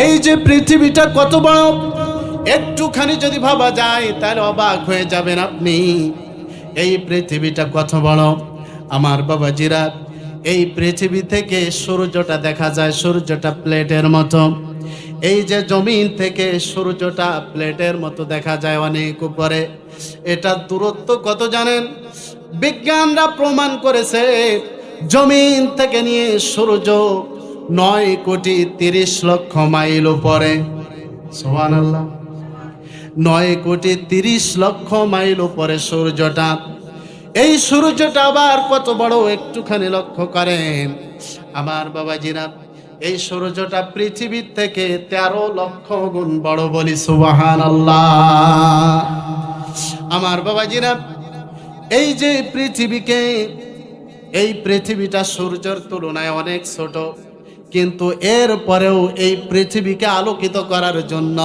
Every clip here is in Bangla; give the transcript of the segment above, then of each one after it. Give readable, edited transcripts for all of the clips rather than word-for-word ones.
এই যে পৃথিবীটা কত বড়, একটুখানি যদি ভাবা যায় তাহলে অবাক হয়ে যাবেন আপনি। এই পৃথিবীটা কত বড় আমার বাবাজিরা। এই পৃথিবী থেকে সূর্যটা দেখা যায়, সূর্যটা প্লেটের মতো। এই যে জমিন থেকে সূর্যটা প্লেটের মতো দেখা যায় অনেক উপরে। এটা দূরত্ব কত জানেন? বিজ্ঞানরা প্রমাণ করেছে জমিন থেকে নিয়ে সূর্য 9,30,00,000 উপরে। সুবহানাল্লাহ। 9,30,00,000 উপরে সূর্যটা। এই সূর্যটা আবার কত বড় একটুখানি লক্ষ্য করেন আমার বাবাজিরা। এই সূর্যটা পৃথিবীর থেকে 13 লক্ষ গুণ বড়, বলি সুবহানাল্লাহ। আমার বাবাজিরা, এই যে পৃথিবীকে, এই পৃথিবীটা সূর্যের তুলনায় অনেক ছোট, কিন্তু এর পরেও এই পৃথিবীকে আলোকিত করার জন্য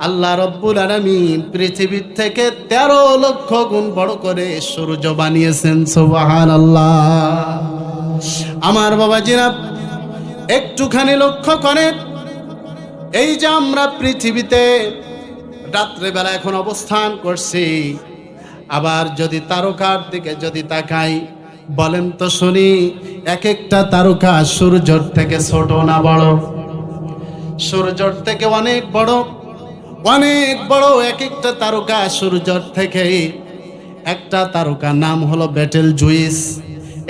আল্লাহ রব্বুল আলামিন পৃথিবীর থেকে 13 লক্ষ গুণ বড় করে সূর্য বানিয়েছেন। সুবহানাল্লাহ। আমার বাবাজিরা, একটুখানি লক্ষ্য করেন, এই যে আমরা পৃথিবীতে রাত্রেবেলা এখন অবস্থান করছি, আবার যদি তারকার দিকে যদি তাকাই, বলেন তো শুনি, এক একটা তারকা সূর্যের থেকে ছোট না বড়? সূর্যের থেকে অনেক বড়, অনেক বড় এক একটা তারকা সূর্যের থেকে। একটা তারকার নাম হলো বেটেল জুইস।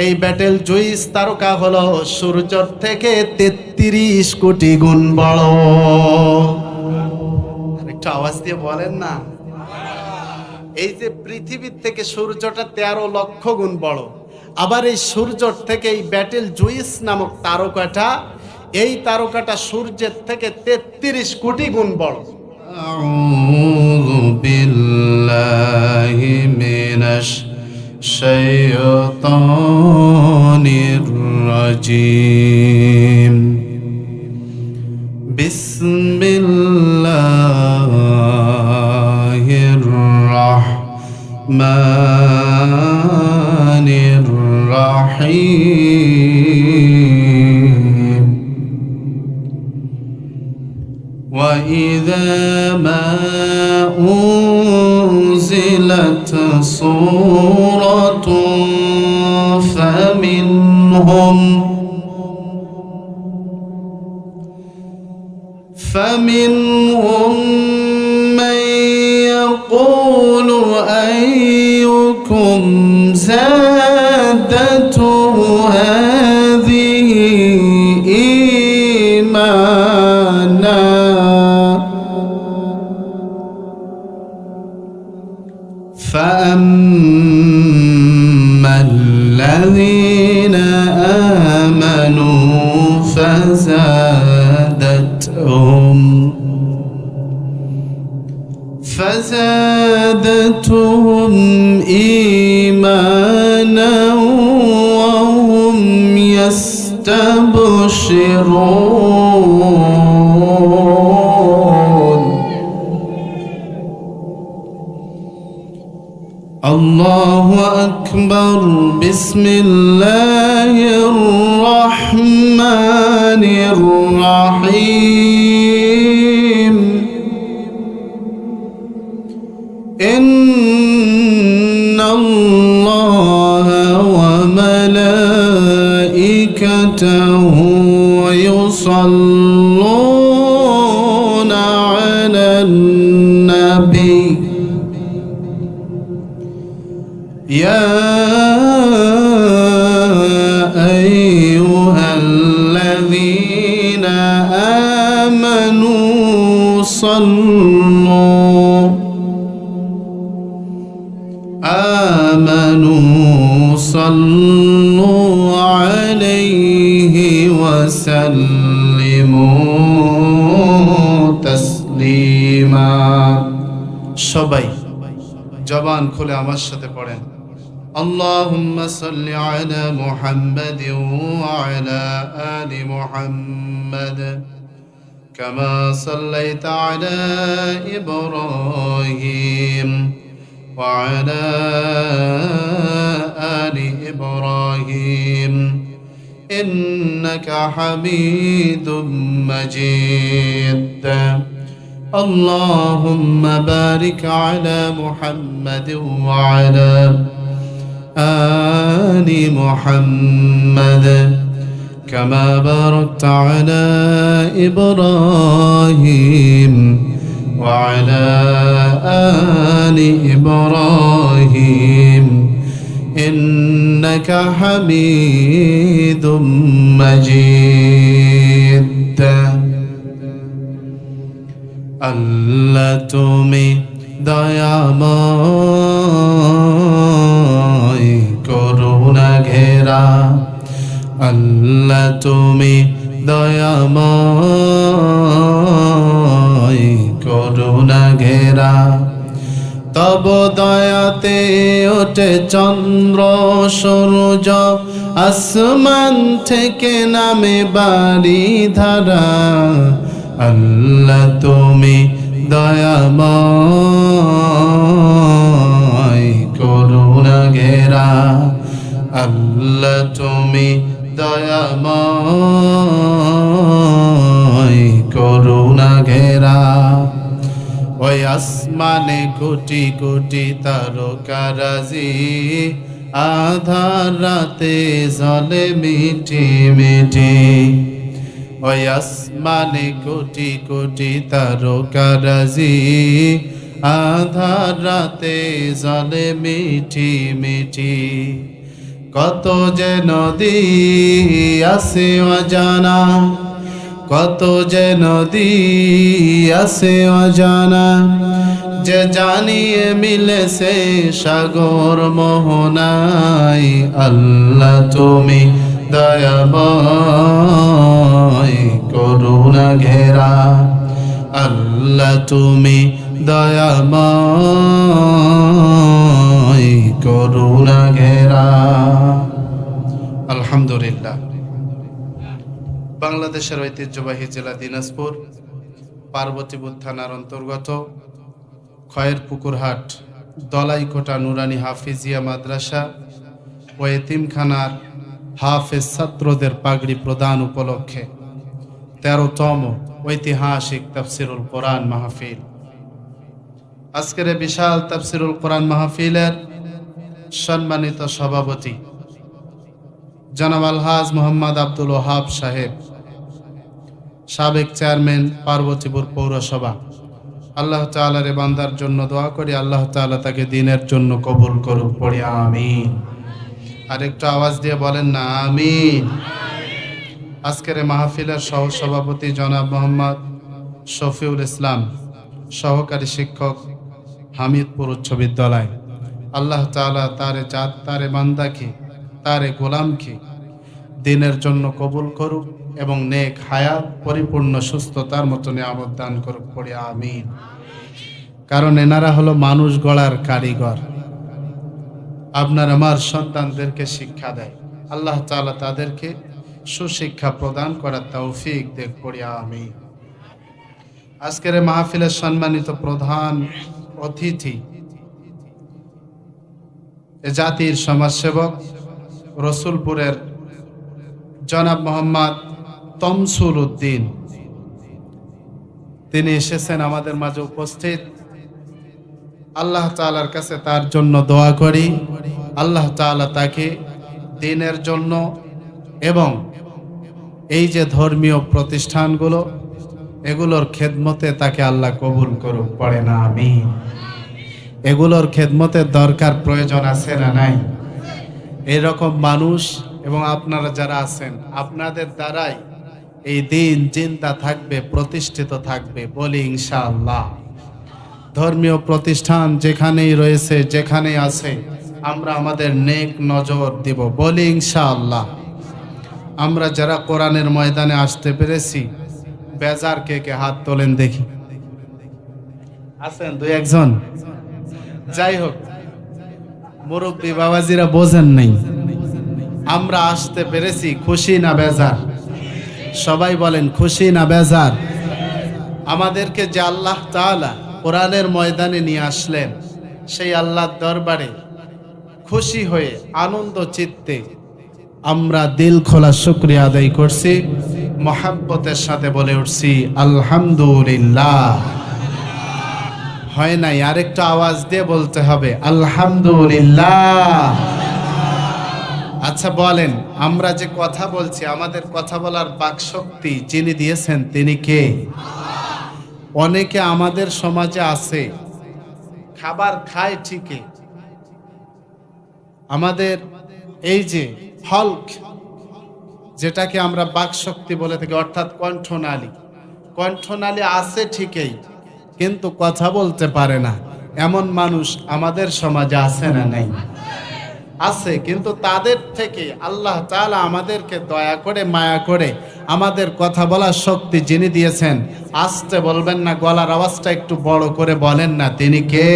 এই বেটেল জুইস তারকা হলো সূর্যের থেকে 33 কোটি গুণ বড়। একটু আওয়াজ দিয়ে বলেন না। এই যে পৃথিবীর থেকে সূর্যটা 13 লক্ষ গুণ বড়, আবার এই সূর্যের থেকে এই ব্যাটেল জুইস নামক তারকাটা, এই তারকাটা সূর্যের থেকে 33 কোটি গুণ বড়। আউযু বিল্লাহি মিনাশ শাইতানির রাজিম। বিসমিল্লাহির রাহমানির রাহিম। وَإِذَا مَا أُنزِلَتْ سُورَةٌ فَمِنْهُمْ مَنْ يَقُولُ أَيُّكُمْ زَادَتْهُ هَذِهِ إِيمَانًا فَأَمَّا الَّذِينَ آمَنُوا فزادتهم إيمانا وهم يستبشرون. الله أكبر. بسم الله الرحمن الرحيم. إن الله وملائكته يصلون على النبي يا أيها الذين آمنوا صلوا عليه وسلموا تسليما. সবাই জবান খুলে আমার সাথে পড়েন, اللهم صل على محمد وعلى آل محمد كما صليت على إبراهيم وعلى آل إبراهيم إنك حميد مجيد اللهم بارك على محمد وعلى آل محمد كما باركت على إبراهيم وعلى آل إبراهيم إنك حميد مجيد আল্লাহ তুমি দয়াময় করুণা ঘেরা আল্লাহ তুমি দয়াময় করুণা ঘেরা তব দয়াতে ওঠে চন্দ্র সূর্য আসমান থেকে নামে বাড়ি ধারা আল্লাহ তুমি দয়াময় করুণা ঘেরা আল্লাহ তুমি দয়াময় করুণা ঘেরা ওই আসমানে কোটি কোটি তারকারাজি আধার রাতে জলে মিটি মিটি ওই আসমানে কোটি কোটি তারকারাজি আধার রাতে জলে মিটি মিটি কত যে নদী আছে অজানা কত যে নদী আছে অজানা যে জানিয়ে মিলেছে সাগর মোহনায় আল্লাহ তুমি দয়াময় করুণা ঘেরা আল্লাহ তুমি দয়াময় করুণা ঘেরা আলহামদুলিল্লাহ বাংলাদেশের ঐতিহ্যবাহী জেলা দিনাজপুর পার্বতীপুর থানার অন্তর্গত খয়েরপুকুরহাট দলাইকোটা নুরানি হাফিজিয়া মাদ্রাসা ও এতিমখানার হাফেজ ছাত্রদের পাগড়ি প্রদান উপলক্ষে ১৩তম ঐতিহাসিক তাফসিরুল কোরআন মাহফিল। আজকের এই বিশাল তাফসিরুল কোরআন মাহফিলের সম্মানিত সভাপতি জনাব আলহাজ মোহাম্মদ আব্দুল ওহাব সাহেব, সাবেক চেয়ারম্যান পার্বতীপুর পৌরসভা, আল্লাহ তাআলার এ বান্দার জন্য দোয়া করি আল্লাহ তাআলা তাকে দ্বীনের জন্য কবুল করুক, পড়ি আমিন। আর একটু আওয়াজ দিয়ে বলেন না আমিন। আজকের এই মাহফিলের সহ সভাপতি জনাব মোহাম্মদ শফিউল ইসলাম, সহকারী শিক্ষক, হামিদপুর উচ্চ বিদ্যালয়, আল্লাহ তাআলা তারে বান্দাকে তারে গোলামকে দ্বীনের জন্য কবুল করুক এবং নেক হায়াত পরিপূর্ণ সুস্থতার মতো নিয়ামত দান করুক, পড়ি আমিন। কারণ এনারা হলো মানুষ গড়ার কারিগর। আপনার আমার সন্তানদেরকে শিক্ষা দেয়, আল্লাহ তাআলা তাদেরকে সুশিক্ষা প্রদান করার তৌফিক দেখ, পড়ি আমিন। আজকের এই মাহফিলের সম্মানিত প্রধান অতিথি এ জাতির সমাজসেবক রসুলপুরের জনাব মোহাম্মদ তমসুল উদ্দিন, তিনি এসেছেন আমাদের মাঝে উপস্থিত। আল্লাহ তাআলার কাছে তার জন্য দোয়া করি আল্লাহ তাআলা তাকে দ্বীনের জন্য এবং এই যে ধর্মীয় প্রতিষ্ঠানগুলো এগুলোর খেদমতে তাকে আল্লাহ কবুল করুক, পড়ে না আমিন। এগুলোর খেদমতের দরকার প্রয়োজন আছে না নাই? এরকম মানুষ এবং আপনারা যারা আছেন আপনাদের দ্বারাই এই দিন জিন্দা থাকবে, প্রতিষ্ঠিত থাকবে, বলি ইনশাআল্লাহ। ধর্মীয় প্রতিষ্ঠান যেখানেই রয়েছে যেখানেই আছে আমরা আমাদের নেক নজর দিব, বলি ইনশাআল্লাহ। আমরা যারা কোরআনের ময়দানে আসতে পেরেছি বেজার কে কে হাত তোলেন দেখি, আছেন দুই একজন? যাই হোক, মুরব্বী বাবাজিরা বোঝেন নাই, আমরা আসতে পেরেছি খুশি না বেজার? সবাই বলেন খুশি না বেজার? আমাদেরকে যে আল্লাহ তাআলা কোরআনের ময়দানে নিয়ে আসলেন সেই আল্লাহর দরবারে খুশি হয়ে আনন্দ চিত্তে আমরা দিল খোলা শুকরিয়া আদায় করছি, মহাব্বতের সাথে বলে উঠছি আলহামদুলিল্লাহ। হয় নাই, আরেকটু আওয়াজ দিয়ে বলতে হবে আলহামদুলিল্লাহ। আচ্ছা বলেন, আমরা যে কথা বলছি, আমাদের কথা বলার বাকশক্তি যিনি দিয়েছেন তিনি কে? অনেকে আমাদের সমাজে আছে, খাবার খায় ঠিকই, আমাদের এই যে হল্ক, যেটাকে আমরা বাকশক্তি বলে থাকি, অর্থাৎ কণ্ঠনালী আছে ঠিকই, কিন্তু কথা বলতে পারে না। এমন মানুষ আমাদের সমাজে আছে না নাই? আছে। কিন্তু তাদের থেকে আল্লাহ তাআলা আমাদেরকে দয়া করে, মায়া করে আমাদের কথা বলার শক্তি যিনি দিয়েছেন, আস্তে বলবেন না, গলার আওয়াজটা একটু বড় করে বলেন না, তিনি কে?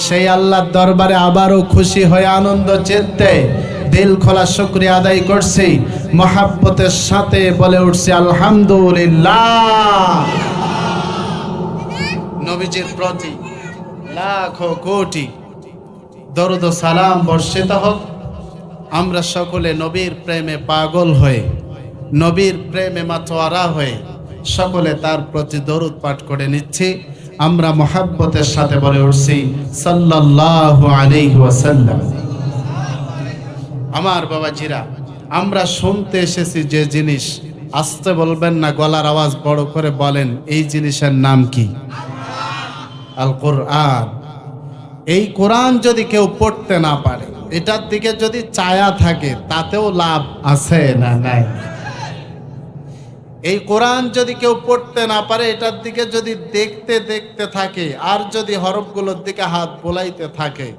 সেই আল্লাহর দরবারে আবারও খুশি হয়ে আনন্দ চিত্তে দিল খোলা শুকরিয়া আদায় করছি, মহাব্বতের সাথে বলে উঠছি আলহামদুলিল্লাহ। নবীজির প্রতি লাখো কোটি দরুদ ও সালাম বর্ষিত হোক। আমরা সকলে নবীর প্রেমে পাগল হয়ে, নবীর প্রেমে মাতোয়ারা হয়ে সকলে তার প্রতি দরুদ পাঠ করে নিচ্ছি। আমরা মহাব্বতের সাথে বলে উঠছি সাল্লাল্লাহু আলাইহি ওয়াসাল্লাম। আমার বাবাজিরা, আমরা শুনতে এসেছি যে জিনিস, আস্তে বলবেন না, গলার আওয়াজ বড় করে বলেন, এই জিনিসের নাম কি? আল কোরআন। এই কোরআন যদি কেউ পড়তে না পারে, এটার দিকে যদি চায়া থাকে, তাতেও লাভ আছে না নাই? এই কোরআন যদি কেউ পড়তে না পারে, এটার দিকে যদি দেখতে দেখতে থাকে, আর যদি হরফগুলোর দিকে হাত বোলাইতে থাকে,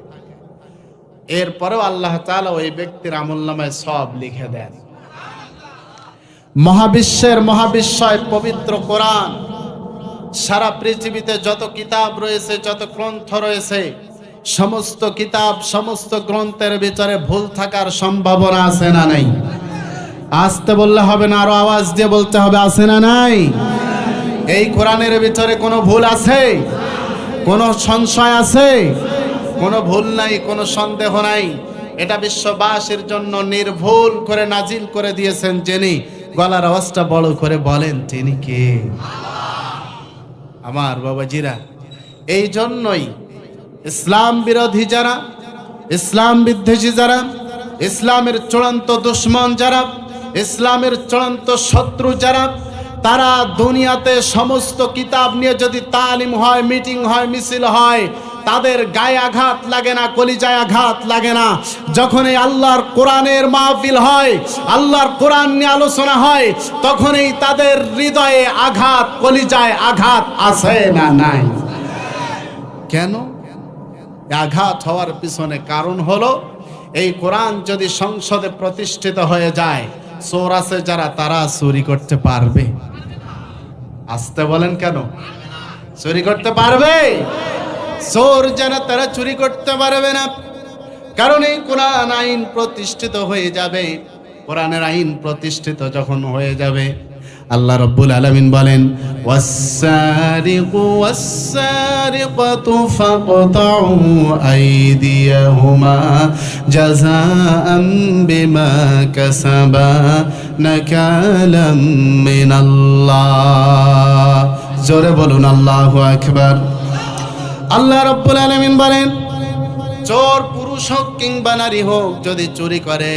এরপরেও আল্লাহ তাআলা ওই ব্যক্তির আমলনামায় সব লিখে দেন। মহাবিশ্বের মহাবিশ্বয় পবিত্র কোরআন, সারা পৃথিবীতে যত কিতাব রয়েছে, যত গ্রন্থ রয়েছে, সমস্ত কিতাব, সমস্ত গ্রন্থের ভিতরে ভুল থাকার সম্ভাবনা আছে না নাই? আসতে বললে হবে না, আরো আওয়াজ দিয়ে বলতে হবে, আছে না নাই? এই কোরআনের ভিতরে কোনো ভুল আছে? কোনো সংশয় আছে? কোনো ভুল নাই, কোনো সন্দেহ নাই। এটা বিশ্ববাসীর জন্য নির্ভুল করে নাজিল করে দিয়েছেন যিনি। গলার আওয়াজটা বড় করে বলেন, তিনি কে? আমার বাবাজিরা, এই জন্যই ইসলাম বিরোধী যারা, ইসলাম বিদ্বেষী যারা, ইসলামের চূড়ান্ত দুশ্মন যারা, ইসলামের চূড়ান্ত শত্রু যারা, তারা দুনিয়াতে সমস্ত কিতাব নিয়ে যদি তালিম হয়, মিটিং হয়, মিছিল হয়, তাদের গায়ে আঘাত লাগে না, কলিজায় আঘাত লাগে না। যখন এই আল্লাহর কোরআনের মাহফিল হয়, আল্লাহর কোরআন নিয়ে আলোচনা হয়, তখনই তাদের হৃদয়ে আঘাত, কলিজায় আঘাত আছে না নাই? কেন? আঘাত হওয়ার পিছনে কারণ হলো, এই কোরআন যদি সংসদে প্রতিষ্ঠিত হয়ে যায়, চোর আছে যারা, তারা চুরি করতে পারবে? আসতে বলেন কেন? চুরি করতে পারবে? চোর যারা, তারা চুরি করতে পারবে না। কারণ এই কোরআন আইন প্রতিষ্ঠিত হয়ে যাবে। কোরআনের আইন প্রতিষ্ঠিত যখন হয়ে যাবে, আল্লাহ রাব্বুল আলামিন বলেন, ওয়াস-সারিকু ওয়াস-সারিকাতু ফাকতাউ আইদিয়াহুমা জাযাআম বিমা কাসাবা নাকালাম মিনাল্লাহ। জোরে বলুন আল্লাহু আকবার। আল্লাহ রাব্বুল আলামিন বলেন, চোর পুরুষ হোক কিংবা নারী হোক, যদি চুরি করে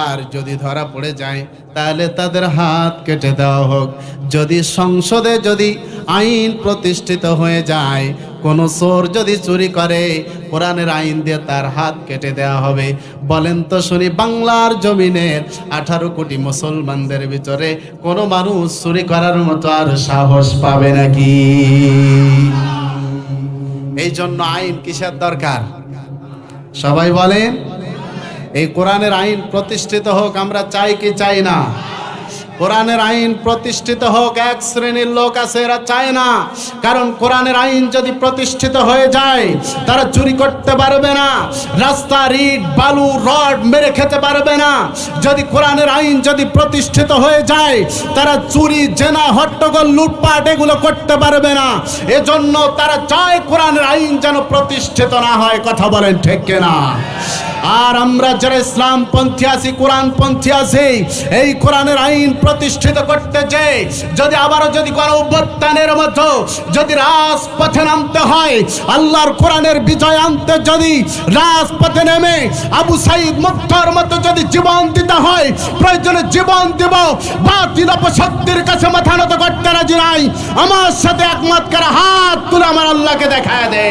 আর যদি ধরা পড়ে যায়, তাহলে তাদের হাত কেটে দেওয়া হোক। যদি সংসদে যদি আইন প্রতিষ্ঠিত হয়ে যায়, কোনো চোর যদি চুরি করে, কোরআনের আইন দিয়ে তার হাত কেটে দেওয়া হবে। বলেন তো শুনি, বাংলার জমিনের 18 কোটি মুসলমানদের ভিতরে কোনো মানুষ চুরি করার মতো আর সাহস পাবে নাকি? এই জন্য আইন কিসের দরকার? সবাই বলেন, এই কোরআনের আইন প্রতিষ্ঠিত হোক। আমরা চাই কি চাই না? কোরআনের আইন প্রতিষ্ঠিত হোক। এক শ্রেণীর লোক আছে, এরা চায় না। কারণ কোরআনের আইন যদি প্রতিষ্ঠিত হয়ে যায়, তারা চুরি করতে পারবে না, রাস্তা ইট বালু রড মেরে খেতে পারবে না। যদি কোরআনের আইন যদি প্রতিষ্ঠিত হয়ে যায়, তারা চুরি, জেনা, হট্টগোল, লুটপাট এগুলো করতে পারবে না। এজন্য তারা চায় কোরআনের আইন যেন প্রতিষ্ঠিত না হয়। কথা বলেন ঠিক কিনা? আর আমরা যারা ইসলাম পন্থী আছি, কোরআন পন্থী আছি, এই কোরআনের আইন প্রতিষ্ঠিত করতে চাই। যদি আবারও যদি কোনো অভ্যুত্থানের মতো যদি রাজপথে নামতে হয়, আল্লাহর কোরআনের বিজয় আনতে যদি রাজপথে নেমে আবু সাইদ মুক্তার মতো যদি জীবন দিতে হয়, প্রয়োজনে জীবন দেব। বাতিল অপশক্তির কাছে মাথা নত করতে রাজি নাই। আমার সাথে একমত করে হাত তুলে আমার আল্লাহকে দেখায় দে।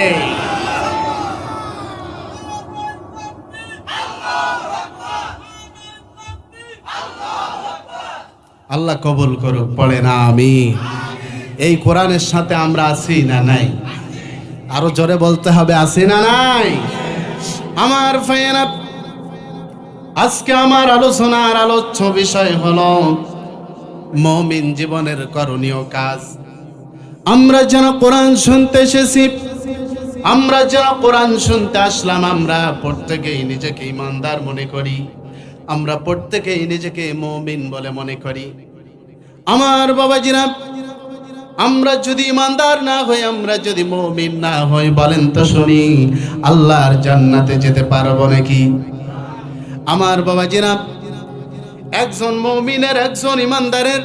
আল্লাহ কবুল করুক, পড়ে না আমি। এই কোরআনের সাথে আমরা আছি না নাই? আরো জোরে বলতে হবে, আছি না নাই? আমার ভাইয়েরা, আজকে আমার আলোচনার আলোচ্য বিষয় হলো মুমিন জীবনের করণীয় কাজ। আমরা যেন কোরআন শুনতে এসেছি, আমরা যেন কোরআন শুনতে আসলাম, আমরা প্রত্যেকেই নিজেকে ইমানদার মনে করি, আমরা প্রত্যেকেই নিজেকে মুমিন বলে মনে করি। আমার বাবাজিরা, আমরা যদি ইমানদার না হই, আমরা যদি মুমিন না হই, বলেন তো শুনি আল্লাহর জান্নাতে যেতে পারবো নাকি? আমার বাবাজিরা, একজন মুমিনের, একজন ইমানদারের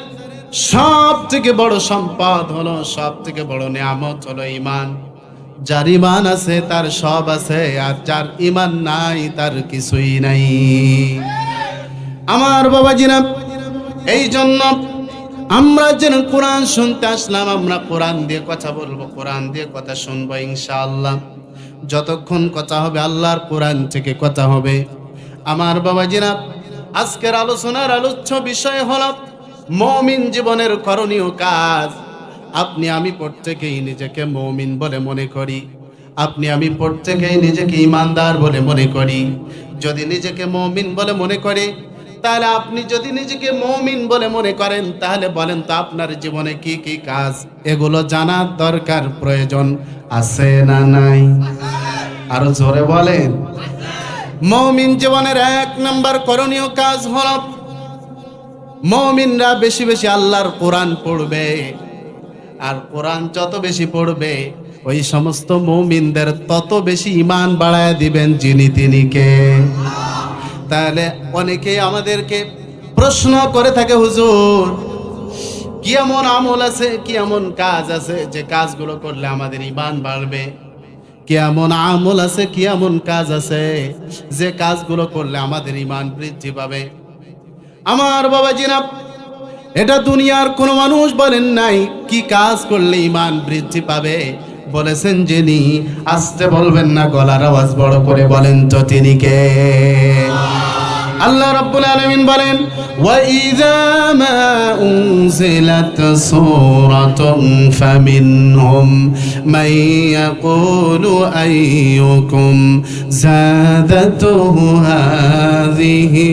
সব থেকে বড় সম্পদ হলো, সব থেকে বড় নিয়ামত হলো ঈমান। যার ঈমান আছে তার সব আছে, আর যার ঈমান নাই তার কিছুই নাই। আমার বাবাজিরা, এই জন্য আমরা যেন কোরআন শুনতে আসলাম, আমরা কোরআন দিয়ে কথা বলবো, কোরআন দিয়ে কথা শুনবো ইনশাআল্লাহ। যতক্ষণ কথা হবে আল্লাহর কোরআন থেকে কথা হবে। আমার বাবাজিরা, আজকের আলোচনার আলোচ্য বিষয় হলো মুমিন জীবনের করণীয় কাজ। আপনি আমি প্রত্যেকেই নিজেকে মুমিন বলে মনে করি, আপনি আমি প্রত্যেকেই নিজেকে ইমানদার বলে মনে করি। যদি নিজেকে মুমিন বলে মনে করি, তাহলে আপনি যদি নিজেকে মুমিন বলে মনে করেন, তাহলে বলেন তো আপনার জীবনে কি কি কাজ, এগুলো জানার দরকার, প্রয়োজন আছে না নাই? আরো জোরে বলেন। মুমিন জীবনের 1 নম্বর করণীয় কাজ হলো মুমিনরা বেশি বেশি আল্লাহর কোরআন পড়বে। আর কোরআন যত বেশি পড়বে, ওই সমস্ত মুমিনদের তত বেশি ঈমান বাড়ায় দিবেন যিনি তিনি কে? তাহলে অনেকেই আমাদেরকে প্রশ্ন করে থাকে, হুজুর কি এমন আমল আছে, কি এমন কাজ আছে যে কাজগুলো করলে আমাদের ঈমান বাড়বে? কি এমন আমল আছে, কি এমন কাজ আছে যে কাজগুলো করলে আমাদের ঈমান বৃদ্ধি পাবে? আমার বাবাজিরা, এটা দুনিয়ার কোনো মানুষ বলেন নাই কি কাজ করলে ঈমান বৃদ্ধি পাবে। বলেছেন যিনি। আস্তে বলবেন না, গলার আওয়াজ বড় করে বলেন তো তিনি কে? আল্লাহ রাব্বুল আলামিন বলেন, ওয়া ইযা মা উনজিলাত সূরাতুন ফামিনহুম মান ইয়াকুলু আইয়ুকুম যাদাতুহু হাযিহি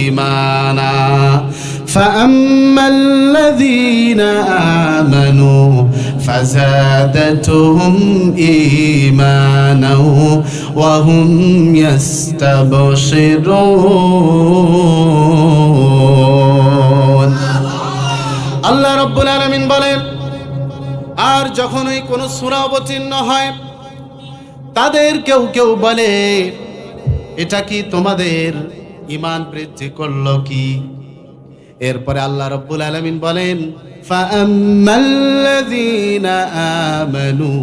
ঈমানা فأما الذين آمنوا فزادتهم إيمانا وهم يستبشرون। আল্লাহ রাব্বুল আলামিন বলেন, আর যখনই কোনো সূরা অবতীর্ণ হয়, তাদের কেউ কেউ বলে, এটা কি তোমাদের ঈমান বৃদ্ধি করলো কি? এরপরে আল্লাহ রাব্বুল আলামিন বলেন, ফাআম্মাল্লাযীনা আমানু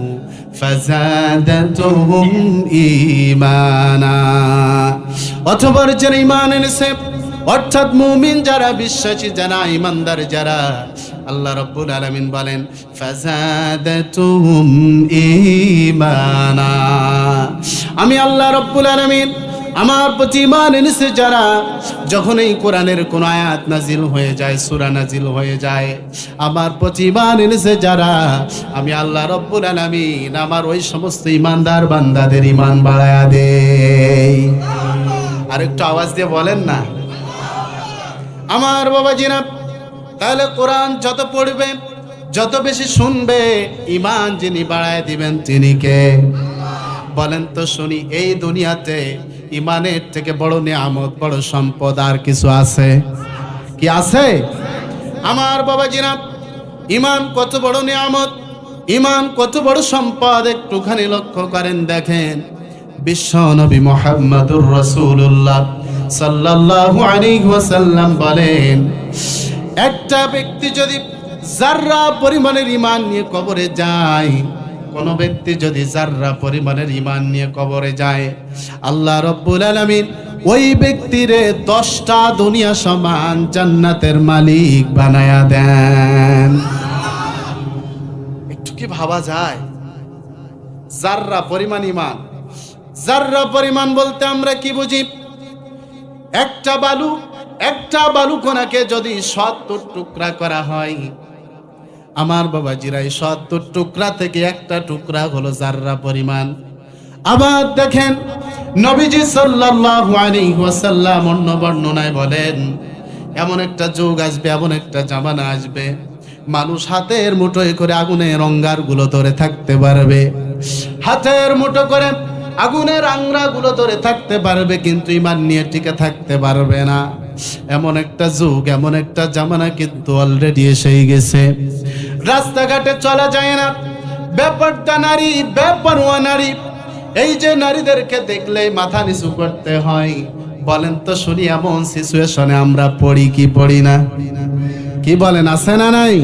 ফাযাদাতুহুম ঈমানা। অথবা যারা ঈমান এনেছে, অর্থাৎ মুমিন যারা, বিশ্বাসী যারা, ঈমানদার যারা, আল্লাহ রাব্বুল আলামিন বলেন ফাযাদাতুহুম ঈমানা। আমি আল্লাহ রাব্বুল আলামিন আমার প্রতি ঈমান এনেছে যারা, যখন এই কোরআনের কোন আয়াত নাজিল হয়ে যায়, সূরা নাজিল হয়ে যায়, আমার প্রতি ঈমান এনেছে যারা, আমি আল্লাহ রাব্বুল আলামিন আমার ওই সমস্ত ঈমানদার বান্দাদের ঈমান বাড়ায়া দেই। আর একটু আওয়াজ দিয়ে বলেন না আমার বাবাজিরা। তাহলে কোরআন যত পড়বে, যত বেশি শুনবে, ঈমান যিনি বাড়ায় দিবেন তিনি কে? বলেন তো শুনি, এই দুনিয়াতে ঈমানের থেকে বড় নিয়ামত, বড় সম্পদ আর কিছু আছে কি? আছে? আমার বাবাজিরা, ঈমান কত বড় নিয়ামত, ঈমান কত বড় সম্পদ, একটুখানি লক্ষ্য করেন, দেখেন বিশ্বনবী মুহাম্মদুর রাসূলুল্লাহ সাল্লাল্লাহু আলাইহি ওয়াসাল্লাম বলেন, একটা ব্যক্তি যদি যাররা পরিমাণের ঈমান নিয়ে কবরে যায়, কোন ব্যক্তি যদি যাররা পরিমাণের ঈমান নিয়ে কবরে যায়, আল্লাহ রাব্বুল আলামিন ওই ব্যক্তিরে 10টা দুনিয়া সমান জান্নাতের মালিক বানায়া দেন। একটু কি ভাবা যায়? যাররা পরিমাণ ঈমান। যাররা পরিমাণ বলতে আমরা কি বুঝি? একটা বালু কণাকে যদি 70 টুকরা করা হয়, আমার বাবাজিরা, এই 70 টুকরা থেকে একটা টুকরা হলো যাররা পরিমাণ। আবার দেখেন নবীজি সাল্লাল্লাহু আলাইহি ওয়াসাল্লাম অন্য বর্ণনায় বলেন, এমন একটা যুগ আসবে, এমন একটা জামানা আসবে, মানুষ হাতের মুঠোয় করে আগুনের অঙ্গারগুলো ধরে থাকতে পারবে, হাতের মুঠো করে আগুনের আংরাগুলো ধরে থাকতে পারবে, কিন্তু ঈমান নিয়ে টিকে থাকতে পারবে না। এমন একটা যুগ, এমন একটা জামানা কিন্তু অলরেডি এসেই গেছে। রাস্তাঘাটে চলা যায় না, ব্যাপারটা নারী, বেপরোয়া নারী। এই যে নারীদেরকে দেখলেই মাথা নিচু করতে হয়, বলেন তো শুনি, এমন সিচুয়েশনে আমরা পড়ি কি পড়ি না? কি বলেন, আছে না নাই?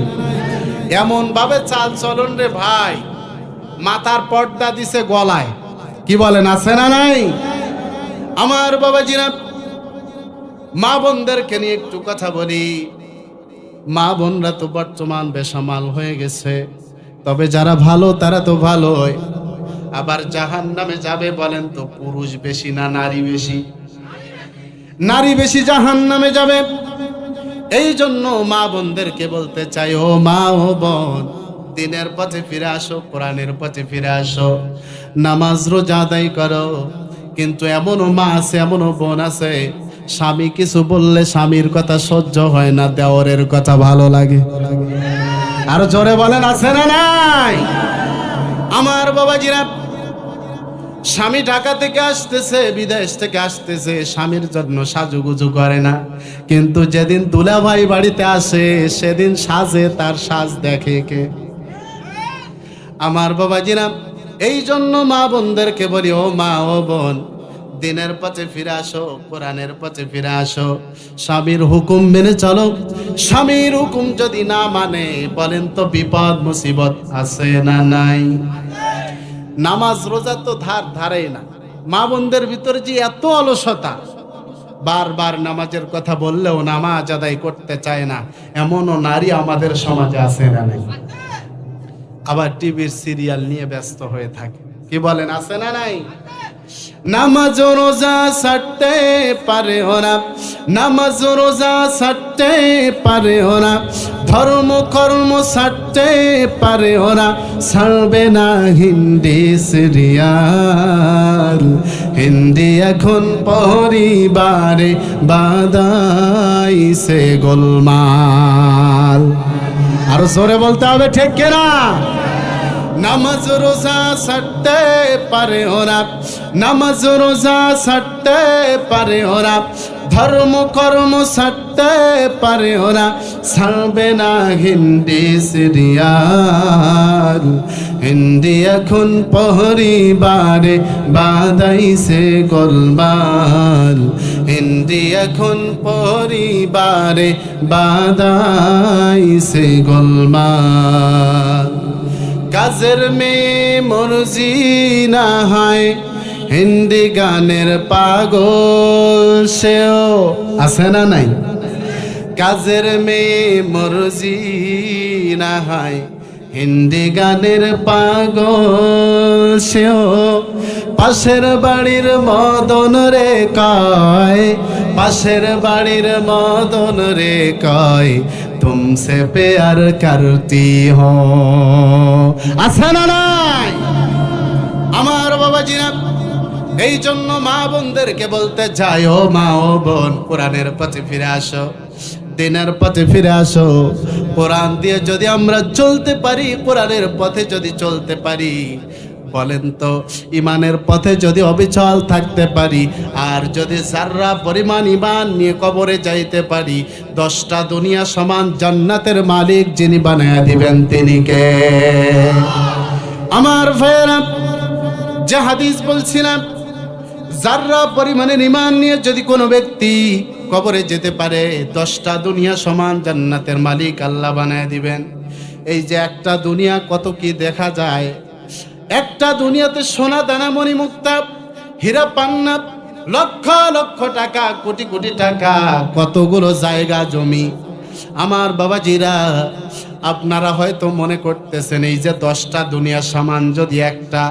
এমন ভাবে চাল চলন রে ভাই, মাথার পর্দা দিছে গলায়। কি বলেন, আছে না নাই? আমার বাবাজিরা, মা বোনদেরকে নিয়ে একটু কথা বলি। মা বোনরা তো বর্তমান বেসামাল হয়ে গেছে, তবে যারা ভালো তারা তো ভালোই। আবার জাহান্নামে যাবে বলেন তো পুরুষ বেশি না নারী বেশি? নারী বেশি জাহান্নামে যাবে। এই জন্য মা বোনদেরকে বলতে চাই, ও মা ও বোন, দিনের পথে ফিরে আসো, কোরআনের পথে ফিরে আসো, নামাজ রোজা আদায় করো। কিন্তু এমনও মা আছে, এমনও বোন আছে, স্বামী কিছু বললে স্বামীর কথা সহ্য হয় না, দেওরের কথা ভালো লাগে। আরো জোরে বলেন, আছে না নাই? আমার বাবাজিরা, স্বামী ঢাকা থেকে আসতেছে, বিদেশ থেকে আসতেছে, স্বামীর জন্য সাজুগুজু করে না, কিন্তু যেদিন দুলাভাই বাড়িতে আসে সেদিন সাজে, তার সাজ দেখে কে? আমার বাবাজিরা, এই জন্য মা বোনদেরকে বলি, ও মা ও বোন, দিনের পথে ফিরে আসো, কোরআনের পথে ফিরে আসো, স্বামীর হুকুম মেনে চলো। স্বামীর হুকুম যদি না মানে, বলেন তো বিপদ মুসিবত আছে না নাই? নামাজ রোজা তো ধারেই না। মা বোনদের ভিতরে যে এত অলসতা, বারবার নামাজের কথা বললেও নামাজ আদায় করতে চায় না, এমনও নারী আমাদের সমাজে আছে না নাই? আবার টিভির সিরিয়াল নিয়ে ব্যস্ত হয়ে থাকে। কি বলেন, আছে না নাই? নামাজ রোজা ছাড়তে পারে ওরা, নামাজ রোজা ছাড়তে পারে ওরা, ধর্ম কর্ম ছাড়তে পারে ওরা, ছাড়বে না হিন্দি সিরিয়াল। হিন্দি এখন পরিবারে বাদাইছে গোলমাল। আরো জোরে বলতে হবে, ঠিক কিনা? নামাজ রোজা ছাড়তে পারে ওরা, নামাজ রোজা ছাড়তে পারে ওরা, ধর্ম কর্ম ছাড়তে পারে ওরা, ছাড়বে না হিন্দি সিরিয়াল। হিন্দি এখন পরিবারে বাদাইছে গোলমাল। হিন্দি এখন পরিবারে বাদাইছে গোলমাল। কাজের মেয়ে মর্জি না হয়, হিন্দি গানের পাগল সেও আছে না নাই? কাজের মেয়ে মর্জি না হয়, হিন্দি গানের পাগল সেও। পাশের বাড়ির মদন রে কয়, পাশের বাড়ির মদন রে কয়, তুমসে প্যার করতি হো। আছে না নাই? আমার বাবাজিরা, এই জন্য মা বোনদেরকে বলতে চাই, ও মা ও বোন, কোরআনের পথে ফিরে আসো, দিনের পথে ফিরে আসো। কোরআন দিয়ে যদি আমরা চলতে পারি, কোরআনের পথে যদি চলতে পারি, বলেন তো ইমানের পথে যদি অবিচল থাকতে পারি, আর যদি যাররা পরিমাণ ইমান নিয়ে কবরে যাইতে পারি, 10টা দুনিয়া সমান জান্নাতের মালিক যিনি বানায়া দিবেন তিনি কে? আমার ভাইয়েরা, যে হাদিস বলছিলাম, যাররা পরিমাণের ঈমান নিয়ে যদি কোনো ব্যক্তি কবরে যেতে পারে 10টা দুনিয়া সমান জান্নাতের মালিক আল্লাহ বানায় দিবেন। এই যে একটা দুনিয়া কত কি দেখা যায়, একটা দুনিয়াতে সোনা দানা মণি মুক্তা হীরা পান্না লক্ষ লক্ষ টাকা কোটি কোটি টাকা কতগুলো জায়গা জমি। আমার বাবাজিরা, আপনারা হয়তো মনে করতেছেন এই যে 10টা দুনিয়া সমান যদি একটা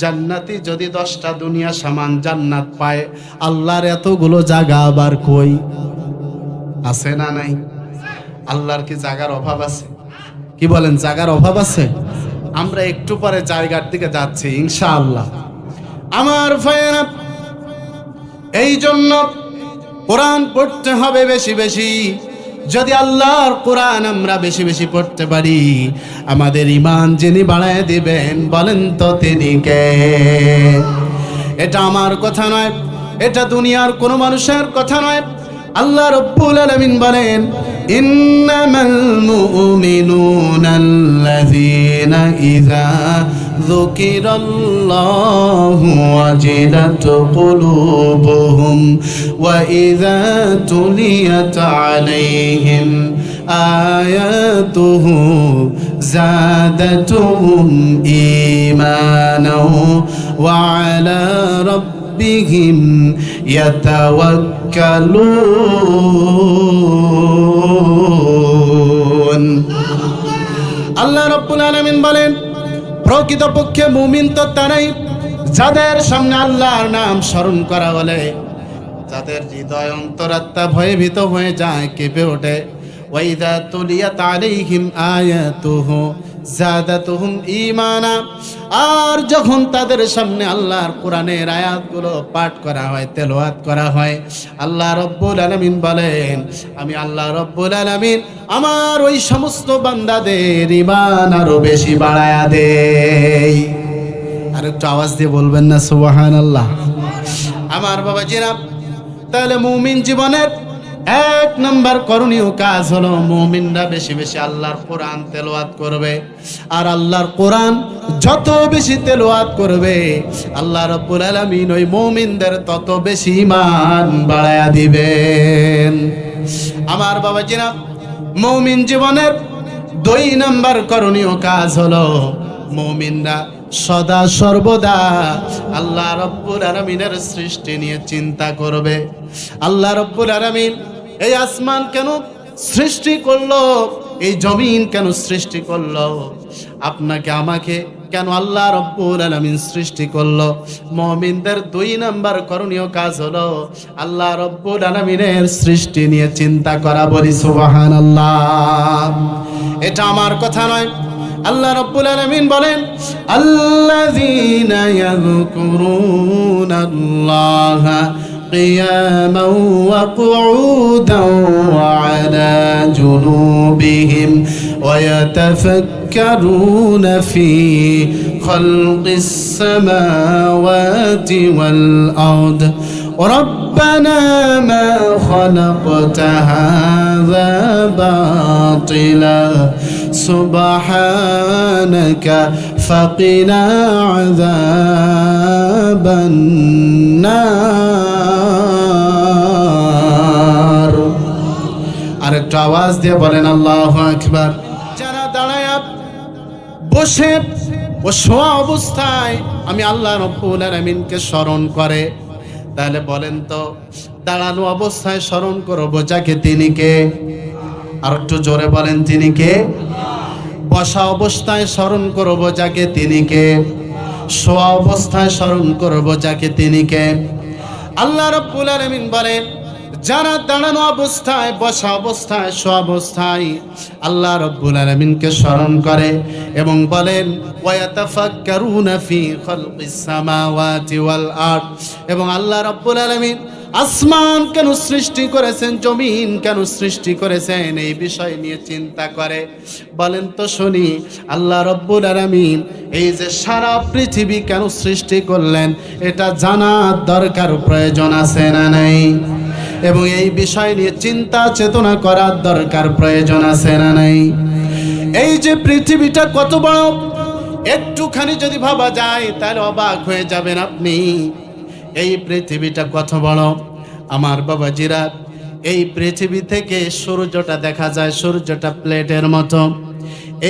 জান্নাতি যদি 10টা দুনিয়া সমান জান্নাত পায়, আল্লাহর এতগুলো জায়গা আবার কই আছে না নাই? আল্লাহর কি জায়গার অভাব আছে? কি বলেন, জায়গার অভাব আছে? আমরা একটু পরে জায়গার দিকে যাচ্ছি ইনশাআল্লাহ। আমার ভাইয়েরা, এই জন্য কোরআন পড়তে হবে বেশি বেশি। যদি আল্লাহর কোরআন আমরা বেশি বেশি পড়তে পারি, আমাদের ঈমান যিনি বাড়ায় দিবেন বলেন তো তিনি কে? এটা আমার কথা নয়, এটা দুনিয়ার কোনো মানুষের কথা নয়। আল্লাহ রাব্বুল আলামিন বলেন, ইন্নামাল মুমিনুনাল্লাযীনা ইযা যুকিরাল্লাহু ওয়াজিলাত কুলুবুহুম ওয়া ইযা তুলিয়াত আলাইহিম আয়াতুহু যাদাতুহুম ঈমানাও ওয়া আলা রাব্বিহিম ইয়াতাওয়াক্কালুন। আল্লাহ রাব্বুল আলামিন বলেন, প্রকৃতপক্ষে মুমিন তো তারাই যাদের সামনে আল্লাহর নাম স্মরণ করা হলে যাদের হৃদয় অন্তরাত্মা ভয়ভীত হয়ে যায়, কেঁপে ওঠে। ওয়াইদা তুলিয়াত আলাইহিম আয়াতুহু যাদাতুহুম ঈমানা। আর যখন তাদের সামনে আল্লাহর কোরআনের আয়াতগুলো পাঠ করা হয়, তেলাওয়াত করা হয়, আল্লাহ রাব্বুল আলামিন বলেন, আমি আল্লাহ রাব্বুল আলামিন আমার ওই সমস্ত বান্দাদের ঈমান আরো বেশি বাড়ায়া দেই। আর একটু আওয়াজ দিয়ে বলবেন না সুবহানাল্লাহ? আমার বাবাজিরা, তাহলে মুমিন জীবনের 1 নম্বর করণীয় কাজ হলো মুমিনরা বেশি বেশি আল্লাহর কোরআন তেলাওয়াত করবে। আর আল্লাহর কোরআন যত বেশি তেলাওয়াত করবে, আল্লাহ রাব্বুল আলামিন ওই মুমিনদের তত বেশি ঈমান বাড়ায়া দিবেন। আমার বাবাজিরা, মুমিন জীবনের 2 নম্বর করণীয় কাজ হলো মুমিনরা সদা সর্বদা আল্লাহ রাব্বুল আলামিনের সৃষ্টি নিয়ে চিন্তা করবে। আল্লাহ রাব্বুল আলামিন এই আসমান কেন সৃষ্টি করলো, এই জমিন কেন সৃষ্টি করলো, আপনাকে আমাকে কেন আল্লাহ রাব্বুল আলামিন সৃষ্টি করলো? মুমিনদের 2 নম্বর করণীয় কাজ হলো আল্লাহ রাব্বুল আলামিনের সৃষ্টি নিয়ে চিন্তা করা। বলি সুবহানাল্লাহ। এটা আমার কথা নয়, আল্লাহ রাব্বুল আলামিন বলেন, আল্লাযীনা ইয়াযকুরুনাল্লাহা কিয়ামান ওয়া কুউদান ওয়া আলা জুনুবিহিম ওয়া ইয়াতাফাক্কারুনা ফি খালকিস সামাওয়াতি ওয়াল আরদ ربنا ما خلقت هذا باطلا سبحانك فقنا عذاب النار। আর একটু আওয়াজ দিয়ে বলেন আল্লাহু আকবার। যারা দাঁড়ায় বসে ও শোয়া অবস্থায় আমি আল্লাহ রাব্বুল আলামিনকে স্মরণ করে, তাহলে বলেন তো দাঁড়ানো অবস্থায় স্মরণ করব যাকে, তিনি কে? আর একটু জোরে বলেন, তিনি কে? বসা অবস্থায় স্মরণ করব যাকে, তিনি কে? শোয়া অবস্থায় স্মরণ করব যাকে, তিনি কে? আল্লাহ রাব্বুল আলামিন বলেন, যারা দাঁড়ানো অবস্থায়, বসা অবস্থায়, শোয়া অবস্থায় আল্লাহ রাব্বুল আলামিনকে স্মরণ করে এবং বলেন ওয়া ইয়াতাফাক্কারুনা ফি খালকিস সামাওয়াতি ওয়াল আরদ, এবং আল্লাহ রাব্বুল আলামিন আসমান কেন সৃষ্টি করেছেন, জমিন কেন সৃষ্টি করেছেন, এই বিষয় নিয়ে চিন্তা করে। বলেন তো শুনি, আল্লাহ রাব্বুল আলামিন এই যে সারা পৃথিবী কেন সৃষ্টি করলেন, এটা জানার দরকার, প্রয়োজন আছে না নাই? এবং এই বিষয় নিয়ে চিন্তা চেতনা করার দরকার, প্রয়োজন আছে না নাই? এই যে পৃথিবীটা কত বড়, একটুখানি যদি ভাবা যায় তাহলে অবাক হয়ে যাবেন আপনি। এই পৃথিবীটা কত বড় আমার বাবাজিরা। এই পৃথিবী থেকে সূর্যটা দেখা যায়, সূর্যটা প্লেটের মতো।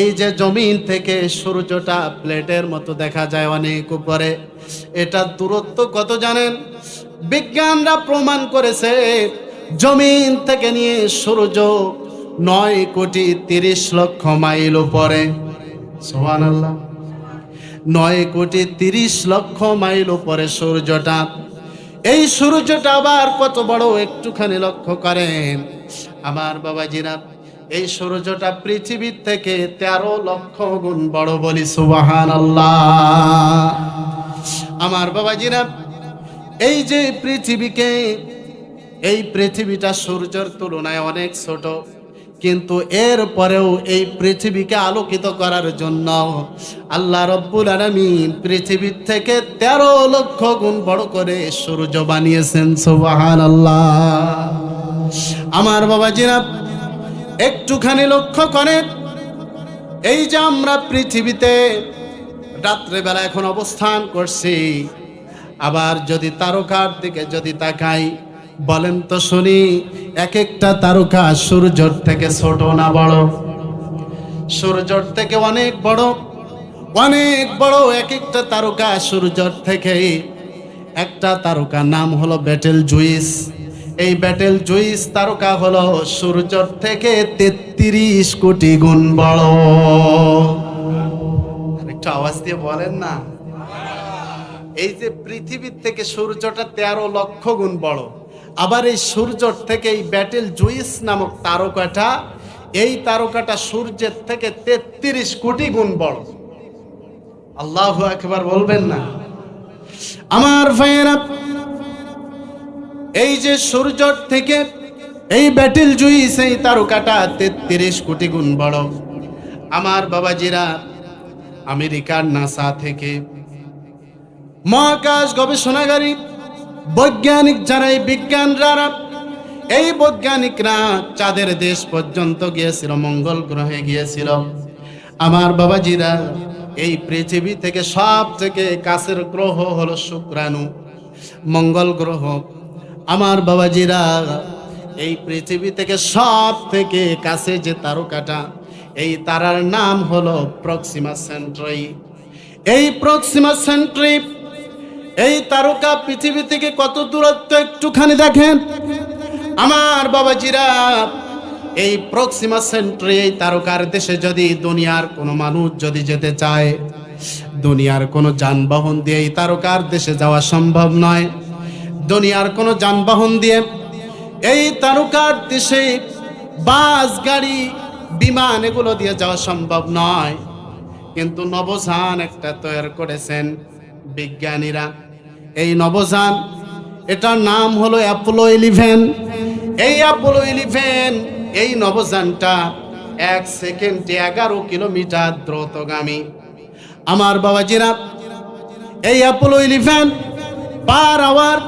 এই যে জমিন থেকে সূর্যটা প্লেটের মতো দেখা যায় অনেক উপরে। এটা দূরত্ব কত জানেন? বিজ্ঞানরা প্রমাণ করেছে জমিন থেকে নিয়ে সূর্য 9,30,00,000 মাইল উপরে। সুবহানাল্লাহ, 9,30,00,000 মাইল উপরে সূর্যটা। এই সূর্যটা আবার কত বড় একটুখানি লক্ষ্য করেন আমার বাবাজিরা। এই সূর্যটা পৃথিবীর থেকে 13 লক্ষ গুণ বড়, বলি সুবহানাল্লাহ। আমার বাবাজিরা, এই যে পৃথিবীকে, এই পৃথিবীটা সূর্যের তুলনায় অনেক ছোট, কিন্তু এর পরেও এই পৃথিবীকে আলোকিত করার জন্য আল্লাহ রব্বুল আলামিন পৃথিবীর থেকে 13 লক্ষ গুণ বড় করে সূর্য বানিয়েছেন। সুবহানাল্লাহ। আমার বাবাজিরা, একটুখানি লক্ষ্য করেন, এই যে আমরা পৃথিবীতে রাত্রেবেলা এখন অবস্থান করছি, আবার যদি তারকার দিকে যদি তাকাই, বলেন তো শুনি, এক একটা তারকা সূর্যের থেকে ছোট না বড়? সূর্যের থেকে অনেক বড়, অনেক বড় এক একটা তারকা সূর্যের থেকে। একটা তারকার নাম হলো বেটেল জুইস। এই বেটেল জুইস তারকা হলো সূর্যের থেকে 33 কোটি গুণ বড়। একটু আওয়াজ দিয়ে বলেন না। এই যে পৃথিবীর থেকে সূর্যটা 13 লক্ষ গুণ বড়, আবার এই সূর্যের থেকে এই ব্যাটেল জুইস নামক তারকাটা, এই তারকাটা সূর্যের থেকে 33 কোটি গুণ বড়। আল্লাহু আকবার বলবেন না? আমার ভাইয়েরা, এই যে সূর্যের থেকে এই ব্যাটেল জুইস এই তারকাটা 33 কোটি গুণ বড়। আমার বাবাজিরা, আমেরিকার নাসা থেকে মহাকাশ গবেষণাগারী বৈজ্ঞানিক যারা, এই বিজ্ঞান যারা, এই বৈজ্ঞানিকরা চাঁদের দেশ পর্যন্ত গিয়েছিল, মঙ্গল গ্রহে গিয়েছিল। আমার বাবাজিরা, এই পৃথিবী থেকে সব থেকে কাছের গ্রহ হলো শুক্রাণু, মঙ্গল গ্রহ। আমার বাবাজিরা, এই পৃথিবী থেকে সব থেকে কাছে যে তারকাটা, এই তারার নাম হলো প্রক্সিমা সেন্টারি। এই প্রক্সিমা সেন্টারি, এই তারকা পৃথিবী থেকে কত দূরত্ব একটুখানি দেখেন আমার বাবাজিরা। এই প্রক্সিমা সেন্টারি, এই তারকার দেশে যদি দুনিয়ার কোনো মানুষ যদি যেতে চায়, দুনিয়ার কোনো যানবাহন দিয়ে এই তারকার দেশে যাওয়া সম্ভব নয়। দুনিয়ার কোনো যানবাহন দিয়ে এই তারকার দেশে বাস, গাড়ি, বিমান এগুলো দিয়ে যাওয়া সম্ভব নয়। কিন্তু নবযান একটা তৈরি করেছেন বিজ্ঞানীরা। এই নবযান, এটার নাম হলো অ্যাপোলো 11। এই অ্যাপোলো 11, এই নবযানটা 1 সেকেন্ডে 11 কিলোমিটার দ্রুতগামী। আমার বাবাজিরা, এই অ্যাপোলো 11 পার আওয়ার,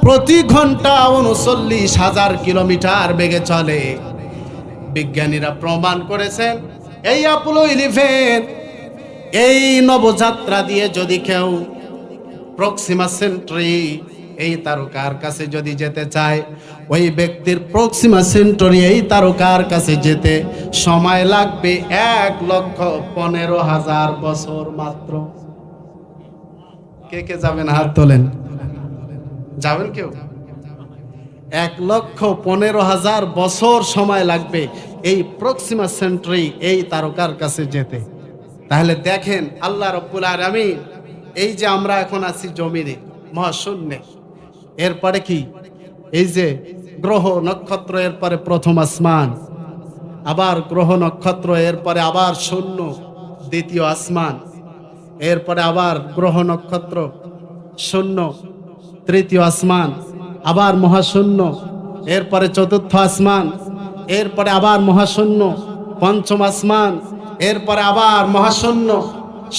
প্রতি ঘন্টা 39,000 কিলোমিটার বেগে চলে। বিজ্ঞানীরা প্রমাণ করেছেন এই অ্যাপোলো 11, এই নবযাত্রা দিয়ে যদি কেউ প্রক্সিমা সেন্টারি এই তারকার কাছে যদি যেতে চায়, ওই ব্যক্তির প্রক্সিমা সেন্টারি এই তারকার কাছে যেতে সময় লাগবে 1,15,000 বছর মাত্র। কে কে যাবেন? হাত তোলেন। যাবেন কেউ? 1,15,000 বছর সময় লাগবে এই প্রক্সিমা সেন্টারি এই তারকার কাছে যেতে। তাহলে দেখেন আল্লাহ রাব্বুল আলামিন, এই যে আমরা এখন আছি জমিনে মহাশূন্যে, এরপরে কি এই যে গ্রহ নক্ষত্র, এরপরে প্রথম আসমান, আবার গ্রহ নক্ষত্র, এরপরে আবার শূন্য দ্বিতীয় আসমান, এরপরে আবার গ্রহ নক্ষত্র শূন্য তৃতীয় আসমান, আবার মহাশূন্য, এরপরে চতুর্থ আসমান, এরপরে আবার মহাশূন্য পঞ্চম আসমান, এরপরে আবার মহাশূন্য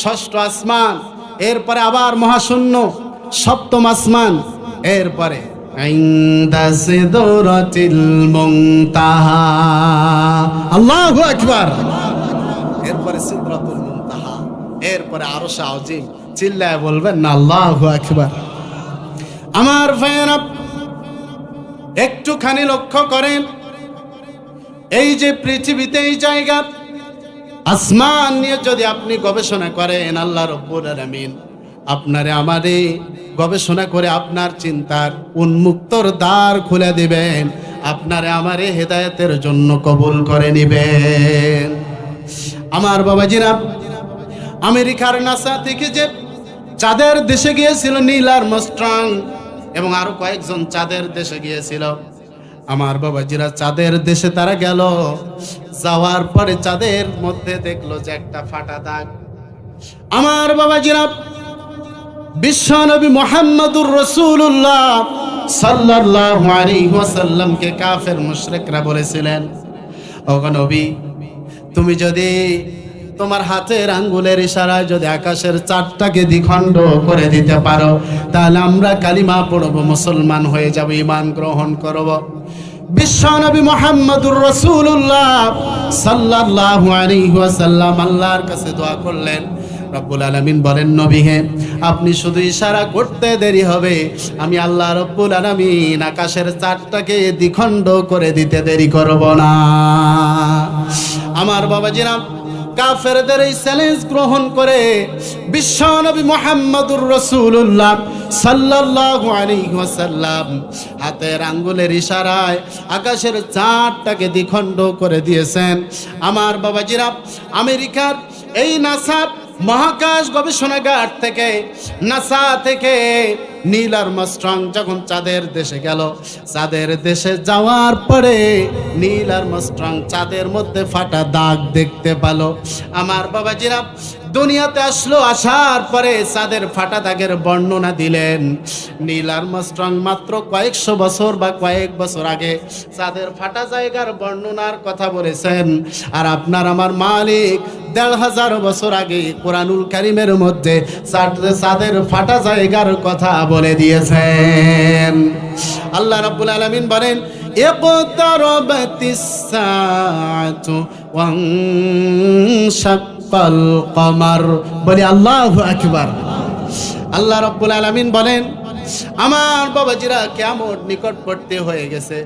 ষষ্ঠ আসমান, এরপরে আবার মহাশূন্য সপ্তম আসমান, এরপরে ইনদা সিদরাতিল মুনতাহা। আল্লাহু আকবার। এরপরে সিদরাতুল মুনতাহা, এরপরে আরশ আজিম। চিল্লায় বলবেন না আল্লাহু আকবার। আমার ভাইয়েরা, একটুখানি লক্ষ্য করেন, এই যে পৃথিবীতে এই জায়গা আসমান নিয়ে যদি আপনি গবেষণা করেন, আল্লাহ রাব্বুল আলামিন আপনারে আমারে গবেষণা করে আপনার চিন্তার উন্মুক্তর দ্বার খুলে দিবেন, আপনারে আমারে হেদায়েতের জন্য কবুল করে নিবেন। আমার বাবাজিরা, আমেরিকার নাসা থেকে যে চাঁদের দেশে গিয়েছিল নীল আর্মস্ট্রং এবং আরো কয়েকজন চাঁদের দেশে গিয়েছিল, আমার বাবাজিরা চাঁদের দেশে তারা গেল, যাওয়ার পরে চাঁদের মধ্যে দেখলো যে একটা ফাটা দাগ। আমার বাবাজিরা, বিশ্বনবী মুহাম্মদুর রাসূলুল্লাহ সাল্লাল্লাহু আলাইহি ওয়াসাল্লামকে কাফের মুশরিকরা বলেছিলেন, ওগো নবী, তুমি যদি তোমার হাতের আঙ্গুলের ইশারায় যদি আকাশের চাঁদটাকে দ্বিখণ্ড করে দিতে পারো, তাহলে আমরা কালিমা পড়ব, মুসলমান হয়ে যাব, ঈমান গ্রহণ করব। বিশ্বনবী মুহাম্মদুর রাসূলুল্লাহ সাল্লাল্লাহু আলাইহি ওয়াসাল্লাম আল্লাহর কাছে দোয়া করলেন। রব্বুল আলামিন বলেন, নবী হে, আপনি শুধু ইশারা করতে দেরি হবে, আমি আল্লাহ রব্বুল আলামিন আকাশের চাঁদটাকে দ্বিখণ্ড করে দিতে দেরি করব না। আমার বাবাজিরা, কাফেরদের এই চ্যালেঞ্জ গ্রহণ করে বিশ্বনবী মুহাম্মদুর রাসূলুল্লাহ সাল্লাল্লাহু আলাইহি ওয়াসাল্লাম হাতের আঙ্গুলের ইশারায় আকাশের চাঁদটাকে দ্বিখণ্ড করে দিয়েছেন। আমার বাবাজিরা, আমেরিকার এই নাসা মহাকাশ গবেষণাগার থেকে, নাসা থেকে নীল আর্মস্ট্রং যখন চাঁদের দেশে গেল, চাঁদের দেশে যাওয়ার পরে নীল আর্মস্ট্রং চাঁদের মধ্যে ফাটা দাগ দেখতে পেল। আমার বাবাজিরা, দুনিয়াতে আসলো, আসার পরে চাঁদের ফাটা দাগের বর্ণনা দিলেন। নীল আর্মস্ট্রং মাত্র কয়েকশো বছর বা কয়েক বছর আগে চাঁদের ফাটা জায়গার বর্ণনার কথা বলেছেন, আর আপনার আমার মালিক ১৫০০ বছর আগে কোরআনুল কারীমের মধ্যে চাঁদের ফাটা জায়গার কথা বলে দিয়েছেন। আল্লাহ রাব্বুল আলামিন বলেন, ইকতারাবাতিস সাআতু ওয়ানশাক্কাল কমার। বলি আল্লাহু আকবার। আল্লাহ রাব্বুল আলামিন বলেন, আমার বাবাজিরা, কিয়ামত নিকটবর্তী হয়ে গেছে,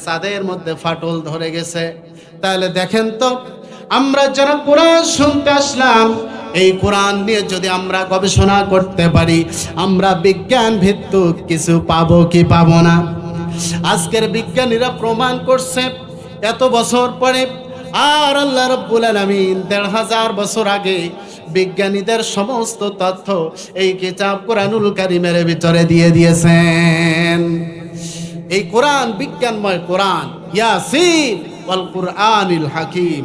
চাঁদের মধ্যে ফাটল ধরে গেছে। তাহলে দেখেন তো, আমরা যারা কোরআন শুনতে আসলাম, এই কোরআন নিয়ে যদি আমরা গবেষণা করতে পারি, আমরা বিজ্ঞান ভিত্তিক কিছু পাবো কি পাবো না? আজকের বিজ্ঞানীরা প্রমাণ করছে এত বছর পরে, আর আল্লাহ রাব্বুল আলামিন ১৫০০ বছর আগে বিজ্ঞানীদের সমস্ত তথ্য এই কিতাব কোরআনুল কারীমের ভিতরে দিয়ে দিয়েছেন। এই কোরআন বিজ্ঞানময় কোরআন, ইয়াসিন ওয়াল কুরআনিল হাকীম,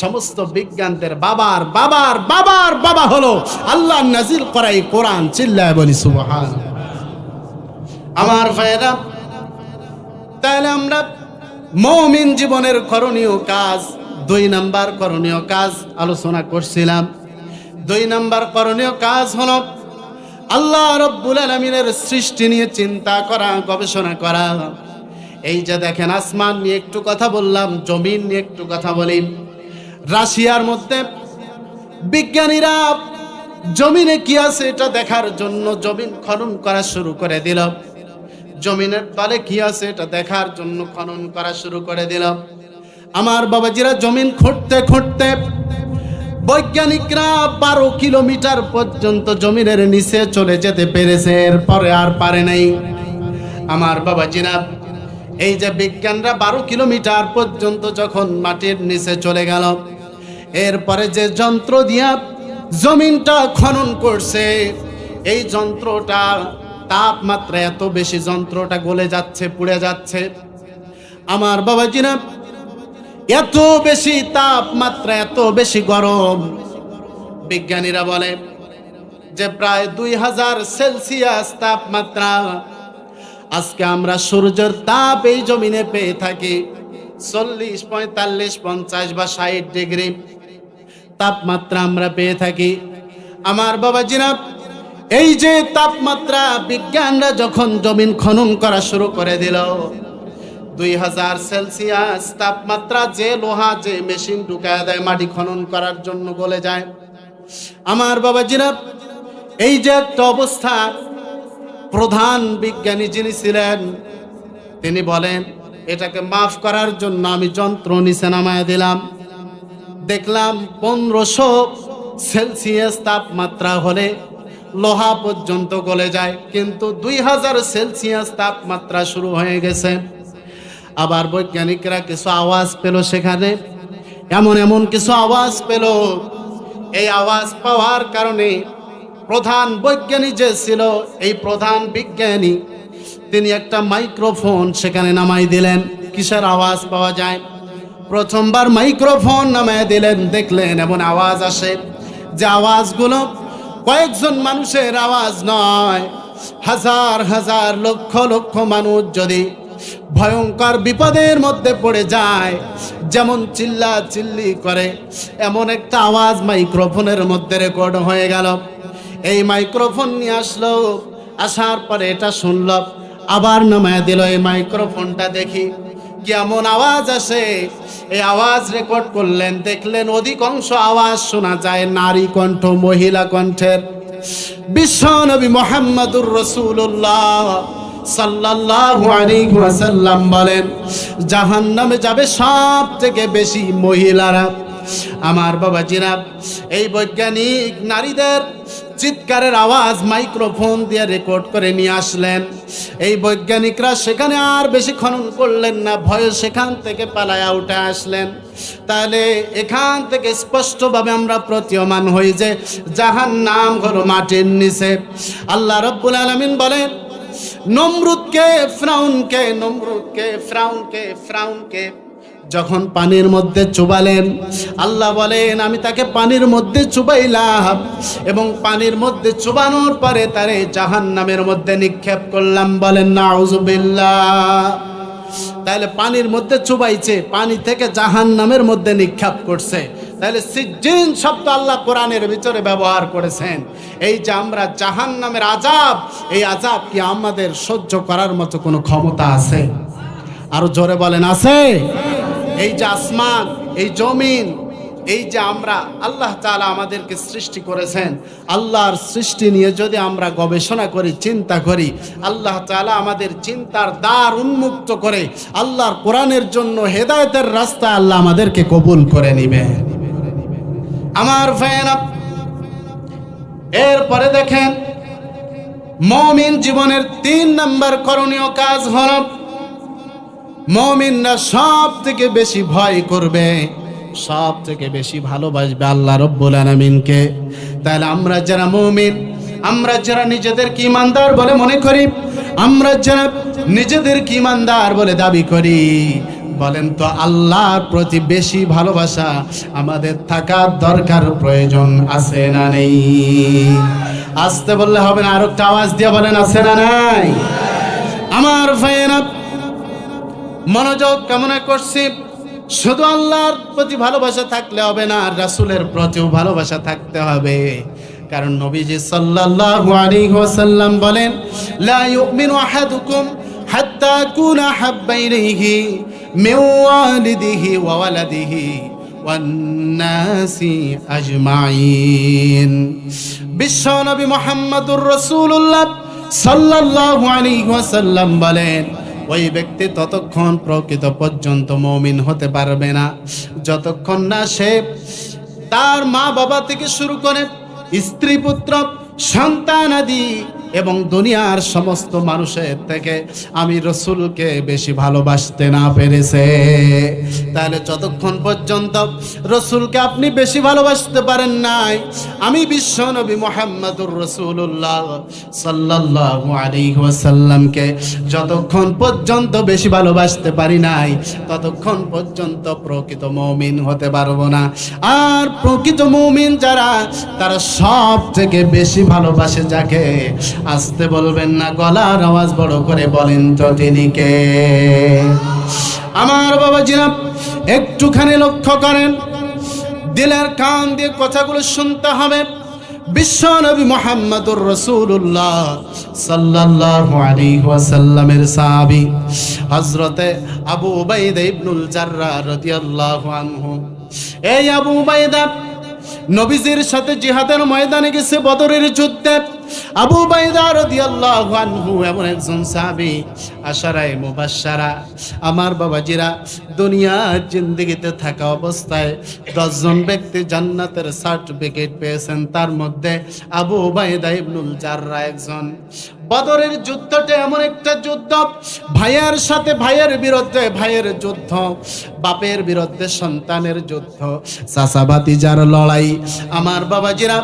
সমস্ত বিজ্ঞানদের বাবার বাবার বাবার বাবা হলো আল্লাহ নাজিল করা এই কোরআন। চিল্লায় বলি সুবহানাল্লাহ। আমার ভাইরা, তাহলে আমরা মুমিন জীবনের করণীয় কাজ, ২ নাম্বার করণীয় কাজ আলোচনা করছিলাম। ২ নাম্বার করণীয় কাজ হলো আল্লাহ রাব্বুল আলামিনের সৃষ্টি নিয়ে চিন্তা করা, গবেষণা করা। এই যে দেখেন, আসমান নিয়ে একটু কথা বললাম, জমিন নিয়ে একটু কথা বলি। রাশিয়ার মধ্যে বিজ্ঞানীরা জমিনে কি আছে এটা দেখার জন্য জমিন খনন করা শুরু করে দিল। জমিনের তলে কি আছে এটা দেখার জন্য খনন করা শুরু করে দিল। আমার বাবাজিরা, জমিন খুঁড়তে খুঁড়তে বৈজ্ঞানিকরা ১২ কিলোমিটার পর্যন্ত জমিনের নিচে চলে যেতে পেরেছে, এরপরে আর পারে নাই। আমার বাবাজিরা, এই যে বিজ্ঞানরা ১২ কিলোমিটার পর্যন্ত যখন মাটির নিচে চলে গেল, এরপরে যে যন্ত্র দিয়া জমিনটা খনন করছে, এই যন্ত্রটা তাপমাত্রা এত বেশি, যন্ত্রটা গলে যাচ্ছে, পুড়ে যাচ্ছে। আমার বাবাজিরা, এত বেশি তাপমাত্রা, এত বেশি গরম, বিজ্ঞানীরা বলে যে প্রায় ২০০০ সেলসিয়াস তাপমাত্রা আজকে আমরা সূর্যের তাপ এই জমিনে পেয়ে থাকি। ৪০, ৪৫, ৫০ বা ৬০ ডিগ্রি তাপমাত্রা আমরা পেয়ে থাকি। আমার বাবাজিরা, এই যে তাপমাত্রা, বিজ্ঞানরা যখন জমিন খনন করা শুরু করে দিল, ২০০০ সেলসিয়াস তাপমাত্রা, যে লোহা, যে মেশিন ঢুকায় দেয় মাটি খনন করার জন্য, গলে যায়। আমার বাবাজিরা, এই যে একটা অবস্থা, প্রধান বিজ্ঞানী যিনি ছিলেন তিনি বলেন, এটাকে মাফ করার জন্য আমি যন্ত্র নিচে নামায় দিলাম। দেখলাম 1500 সেলসিয়াস তাপমাত্রা হলে লোহা পর্যন্ত গলে যায়, কিন্তু 2000 সেলসিয়াস তাপমাত্রা শুরু হয়ে গেছে। আবার বৈজ্ঞানিকরা কিছু আওয়াজ পেল, সেখানে এমন কিছু আওয়াজ পেল। এই আওয়াজ পাওয়ার কারণে প্রধান বৈজ্ঞানিক যে ছিল, এই প্রধান বিজ্ঞানী তিনি একটা মাইক্রোফোন সেখানে নামাই দিলেন। কিসের আওয়াজ পাওয়া যায়? প্রথমবার মাইক্রোফোন নামাই দিলেন, দেখলেন এমন আওয়াজ আসে যে আওয়াজগুলো কয়েকজন মানুষের আওয়াজ নয়, হাজার হাজার লক্ষ লক্ষ মানুষ যদি ভয়ঙ্কর বিপদের মধ্যে পড়ে যায়, যেমন চিল্লা চিল্লি করে, এমন একটা আওয়াজ মাইক্রোফোনের মধ্যে রেকর্ড হয়ে গেল। এই মাইক্রোফোন নিয়ে আসলো, আসার পরে এটা শুনল, আবার নামায় দিল এই মাইক্রোফোনটা, দেখি কেমন আওয়াজ আসে। এই আওয়াজ রেকর্ড করলেন, দেখলেন অধিকাংশ আওয়াজ শোনা যায় নারী কণ্ঠ, মহিলা কণ্ঠের। বিশ্ব নবী মুহাম্মদুর রাসূলুল্লাহ সাল্লাল্লাহু আলাইহি ওয়াসাল্লাম বলেন, জাহান্নামে যাবে সব থেকে বেশি মহিলারা। আমার বাবাজিরা, এই বৈজ্ঞানিক নারীদের চিৎকারের আওয়াজ মাইক্রোফোন দিয়ে রেকর্ড করে নিয়ে আসলেন। এই বৈজ্ঞানিকরা সেখানে আর বেশি খনন করলেন না, ভয়ে সেখান থেকে পালায়া উঠে আসলেন। তাহলে এখান থেকে স্পষ্টভাবে আমরা প্রতীয়মান হই যে জাহান্নাম হলো মাটির নিচে। আল্লাহ রাব্বুল আলামিন বলেন, নমরুদকে ফিরাউনকে যখন পানির মধ্যে চুবালেন, আল্লাহ বলেন আমি তাকে পানির মধ্যে চুবাইলাম এবং পানির মধ্যে চুবানোর পরে তারে জাহান্নামের মধ্যে নিক্ষেপ করলাম। বলেন নাউযুবিল্লাহ। তাহলে পানির মধ্যে চুবাইছে, পানি থেকে জাহান্নামের মধ্যে নিক্ষেপ করছে। তাহলে সিজ্জিন শব্দ আল্লাহ কোরআনের ভিতরে ব্যবহার করেছেন। এই যে আমরা জাহান্নামের আযাব, এই আযাব কি আমাদের সহ্য করার মতো কোনো ক্ষমতা আছে? আরো জোরে বলেন, আছে? এই যে আসমান, এই জমিন, এই যে আমরা, আল্লাহ তাআলা আমাদেরকে সৃষ্টি করেছেন, আল্লাহর সৃষ্টি নিয়ে যদি আমরা গবেষণা করি, চিন্তা করি, আল্লাহ তাআলা আমাদের চিন্তার দ্বার উন্মুক্ত করে আল্লাহর কোরআনের জন্য হেদায়েতের রাস্তা আল্লাহ আমাদেরকে কবুল করে নিবে। আমার ভাইয়েরা, এরপরে দেখেন মুমিন জীবনের 3 নম্বর করণীয় কাজ হলো, মুমিনরা সব থেকে বেশি ভয় করবে, সব থেকে বেশি ভালোবাসবে আল্লাহ রাব্বুল আলামিনকে। তাহলে আমরা যারা মুমিন, আমরা যারা নিজেদেরকে ঈমানদার বলে মনে করি, আমরা যারা নিজেদেরকে ঈমানদার বলে দাবি করি, বলেন তো আল্লাহর প্রতি বেশি ভালোবাসা আমাদের থাকার দরকার, প্রয়োজন আছে না নেই? আসতে বললে হবে না, আরেকটা আওয়াজ দিয়ে বলেন, আছে না নাই? আমার ভাইয়েরা, মনোযোগ কামনা করছি, শুধু আল্লাহর প্রতি ভালোবাসা থাকলে হবে না, রাসূলের প্রতিও ভালোবাসা থাকতে হবে। কারণ নবীজি সাল্লাল্লাহু আলাইহি ওয়াসাল্লাম বলেন, লা ইউমিনু আহাদুকুম হাত্তা কুনা হাব্বা ইলাইহি মিন ওয়ালিদিহি ওয়া ওয়ালাদিহি ওয়ান নাসি আজমাইন। বিশ্ব নবী মুহাম্মদুর রাসূলুল্লাহ সাল্লাল্লাহু আলাইহি ওয়াসাল্লাম বলেন, ওই ব্যক্তি ততক্ষণ প্রকৃত পর্যন্ত মুমিন হতে পারবে না যতক্ষণ না সে তার মা বাবা থেকে শুরু করে স্ত্রী পুত্র সন্তান আদি এবং দুনিয়ার সমস্ত মানুষের থেকে আমি রাসূলকে বেশি ভালোবাসতে না পেরেছে। তাহলে যতক্ষণ পর্যন্ত রাসূলকে আপনি বেশি ভালোবাসতে পারেন নাই, আমি বিশ্ব নবী মুহাম্মদুর রাসূলুল্লাহ সাল্লাল্লাহু আলাইহি ওয়াসাল্লামকে যতক্ষণ পর্যন্ত বেশি ভালোবাসতে পারি নাই, ততক্ষণ পর্যন্ত প্রকৃত মুমিন হতে পারবো না। আর প্রকৃত মুমিন যারা, তারা সব থেকে বেশি ভালোবাসে যাকে, আসতে বলবেন না, গলার আওয়াজ বড় করে বলেন তো তিনি কে? আমার বাবাজিরা, একটুখানি লক্ষ্য করেন, দিলের কান দিয়ে কথাগুলো শুনতে হবে। বিশ্ব নবী মুহাম্মদুর রাসূলুল্লাহ সাল্লাল্লাহু আলাইহি ওয়াসাল্লামের সাহাবী হযরতে আবু উবাইদা ইবনুল জাররাহ রাদিয়াল্লাহু আনহু, এই আবু উবাইদা নবীজির সাথে জিহাদের ময়দানে গেছে, বদরের যুদ্ধে। আবু উবাইদা রাদিয়াল্লাহু আনহু এমন একজন সাহাবী, আশারায়ে মুবাশশারা। আমার বাবাজিরা, দুনিয়ার জিন্দেগিতে থাকা অবস্থায় 10 জন ব্যক্তি জান্নাতের সার্টিফিকেট পেয়েছেন, তার মধ্যে আবু উবাইদা ইবনুল জাররাহ একজন। বদরের যুদ্ধটা এমন একটা যুদ্ধ, ভাইয়ের সাথে ভাইয়ের বিরুদ্ধে ভাইয়ের যুদ্ধ, বাপের বিরুদ্ধে সন্তানের যুদ্ধ, চাচা ভাতিজার লড়াই। আমার বাবাজিরা,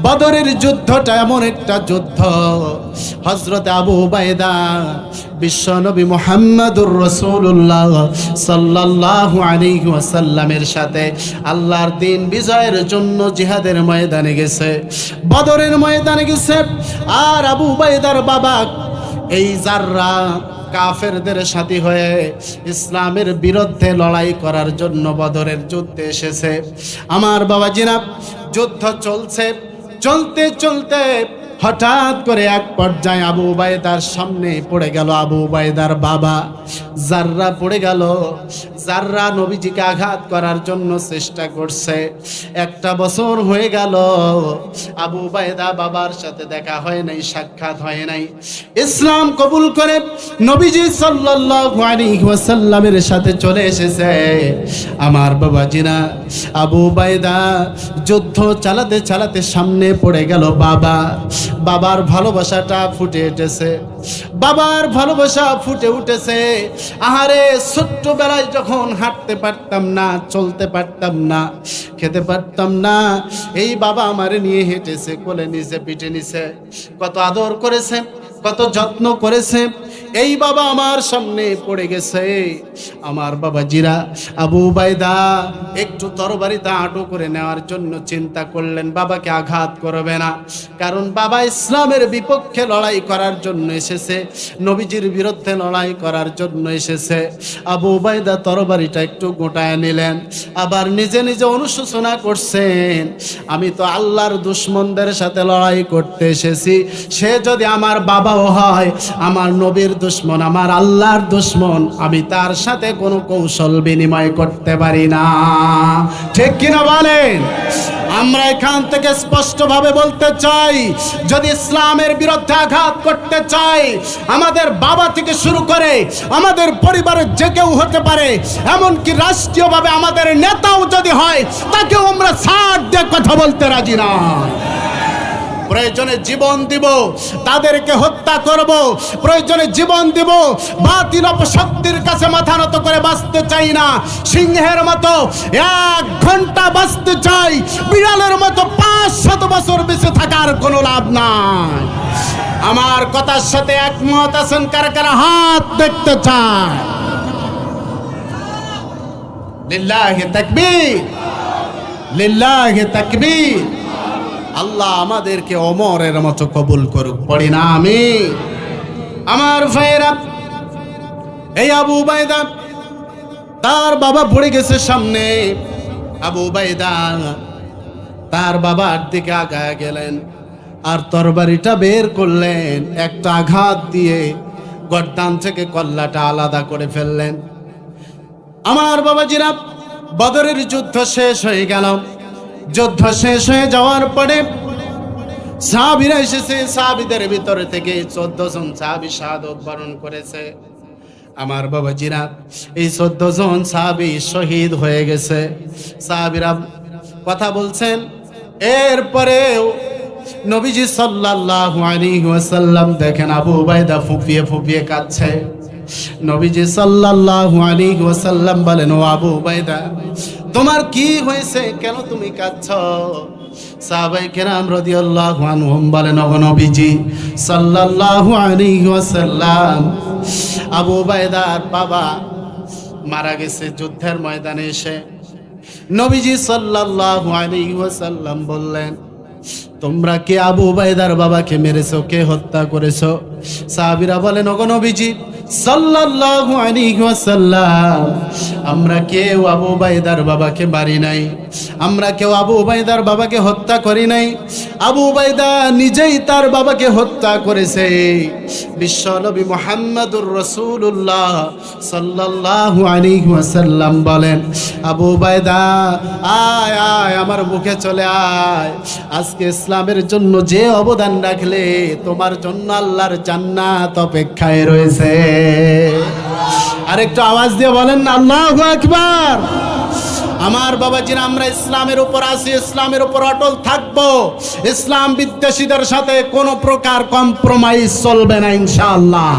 বদরের যুদ্ধটা এমন একটা যুদ্ধ, হযরত আবু উবাইদা বিশ্বনবী মুহাম্মদুর রাসূলুল্লাহ সাল্লাল্লাহু আলাইহি ওয়াসাল্লামের সাথে আল্লাহর দ্বীন বিজয়ের জন্য জিহাদের ময়দানে গেছে, বদরের ময়দানে গেছে। আর আবু উবাইদার বাবা এই জাররা কাফেরদের সাথী হয়ে ইসলামের বিরুদ্ধে লড়াই করার জন্য বদরের যুদ্ধে এসেছে। আমার বাবাজিরা, যুদ্ধ চলছে, চলতে চলতে হঠাৎ করে এক পর্যায়ে আবু উবাইদার সামনে পড়ে গেল আবু উবাইদার বাবা জাররা পড়ে গেল। জাররা নবীজিকে আঘাত করার জন্য চেষ্টা করছে। 1টা বছর হয়ে গেল, আবু উবাইদা বাবার সাথে দেখা হয় নাই, সাক্ষাৎ হয় নাই। ইসলাম কবুল করে নবীজি সাল্লাল্লাহু আলাইহি ওয়াসাল্লামের সাথে চলে এসেছে। আমার বাবাজিরা, আবু উবাইদা যুদ্ধ চালাতে চালাতে সামনে পড়ে গেল বাবা। বাবার ভালোবাসাটা ফুটে উঠেছে, বাবার ভালোবাসা ফুটে উঠেছে। আহারে, ছোট্টবেলায় যখন হাঁটতে পারতাম না, চলতে পারতাম না, খেতে পারতাম না, এই বাবা আমারে নিয়ে হেঁটেছে, কোলে নিছে, পিঠে নিছে, কত আদর করেছে, কত যত্ন করেছে। এই বাবা আমার সামনে পড়ে গেছে। আমার বাবাজিরা, আবু উবাইদা একটু তরবারিতে আঁটো করে নেওয়ার জন্য চিন্তা করলেন, বাবাকে আঘাত করবে না, কারণ বাবা ইসলামের বিপক্ষে লড়াই করার জন্য এসেছে, নবীজির বিরুদ্ধে লড়াই করার জন্য এসেছে। আবু উবাইদা তরবারিটা একটু গোটায় নিলেন, আবার নিজে নিজে অনুশোচনা করছেন, আমি তো আল্লাহর দুশমনদের সাথে লড়াই করতে এসেছি, সে যদি আমার বাবাও হয়, আমার নবীর দুশমন, আমার আল্লাহর দুশমন, আমি তার সাথে কোনো কৌশল বিনিময় করতে পারি না। ঠিক কিনা বলেন? আমরা এখান থেকে স্পষ্টভাবে বলতে চাই, যদি ইসলামের বিরুদ্ধে আঘাত করতে চাই, আমাদের বাবা থেকে শুরু করে আমাদের পরিবারের যে কেউ হতে পারে, এমনকি রাষ্ট্রীয়ভাবে আমাদের নেতাও যদি হয়, তাকেও আমরা ছাড় দিয়ে কথা বলতে রাজি না। প্রয়োজনে জীবন দিব, তাদেরকে হত্যা করব, প্রয়োজনে জীবন দিব, বাতিল অপশক্তির কাছে মাথা নত করে বাঁচতে চাই না। সিংহের মতো 1 ঘন্টা বাঁচতে চাই, বিড়ালের মতো 500 বছর বেঁচে থাকার কোনো লাভ নাই। আমার কথার সাথে একমত আছেন? কারা কারা হাত দেখতে চায়? লিল্লাহি তাকবীর, লিল্লাহি তাকবীর। আল্লাহ আমাদেরকে ওমরের মতো কবুল করুক, পড়ি না আমিন। আমার ভাইরা, এই আবু উবাইদা, তার বাবা পড়ে গেছে সামনে। আবু উবাইদা তার বাবার দিকে আগায় গেলেন, আর তরবারিটা বের করলেন, একটা আঘাত দিয়ে গর্দান থেকে কল্লাটা আলাদা করে ফেললেন। আমার বাবাজিরা, বদরের যুদ্ধ শেষ হয়ে গেল। যুদ্ধ শেষ হয়ে যাওয়ার পরে সাহাবীরা এসেছে, সাহাবীদের ভিতরে থেকে 14 জন সাহাবী শাহাদাত বরণ করেছে। আমার বাবাজিরা, এই 14 জন সাহাবী শহীদ হয়ে গেছে। সাহাবীরা কথা বলছেন। এরপরে নবীজি সাল্লাল্লাহু আলাইহি ওয়াসাল্লাম দেখেন আবু উবাইদা ফুপিয়ে ফুপিয়ে কাঁদছে। নবীজি সাল্লাল্লাহু আলাইহি ওয়াসাল্লাম বলেন, ও আবু উবাইদা, তোমার কি হয়েছে, কেন তুমি কাঁদছো? সাহাবায়ে কেরাম রাদিয়াল্লাহু আনহুম বলেন, ও নবীজি সাল্লাল্লাহু আলাইহি ওয়াসাল্লাম, আবু উবাইদার বাবা মারা গেছে যুদ্ধের ময়দানে এসে। নবীজি সাল্লাল্লাহু আলাইহি ওয়াসাল্লাম বললেন, তোমরা কি আবু উবাইদার বাবাকে মেরেছো? কে হত্যা করেছো? সাহাবীরা বলেন, ওগো নবীজি সাল্লাল্লাহু আলাইহি ওয়াসাল্লাম, আমরা কেউ আবু উবাইদার বাবাকে মারি নাই, আমরা কেউ আবু উবাইদার বাবাকে হত্যা করি নাই। আবু উবাইদা নিজেই তার বাবাকে হত্যা করেছে। বিশ্বনবী মুহাম্মদুর রাসূলুল্লাহ সাল্লাল্লাহু আলাইহি ওয়াসাল্লাম বলেন, আবু উবাইদা আয় আয় আমার বুকে চলে আয়, আজকে ইসলামের জন্য যে অবদান রাখলে তোমার জন্য আল্লাহর জান্নাত অপেক্ষায় রয়েছে। আরেকটু আওয়াজ দিয়ে বলেন না আল্লাহু আকবার। আমার বাবাজিরা, আমরা ইসলামের উপর আছি, ইসলামের উপর অটল থাকবো। ইসলাম বিদ্বেষীদের সাথে কোনো প্রকার কম্প্রোমাইজ চলবে না ইনশাআল্লাহ।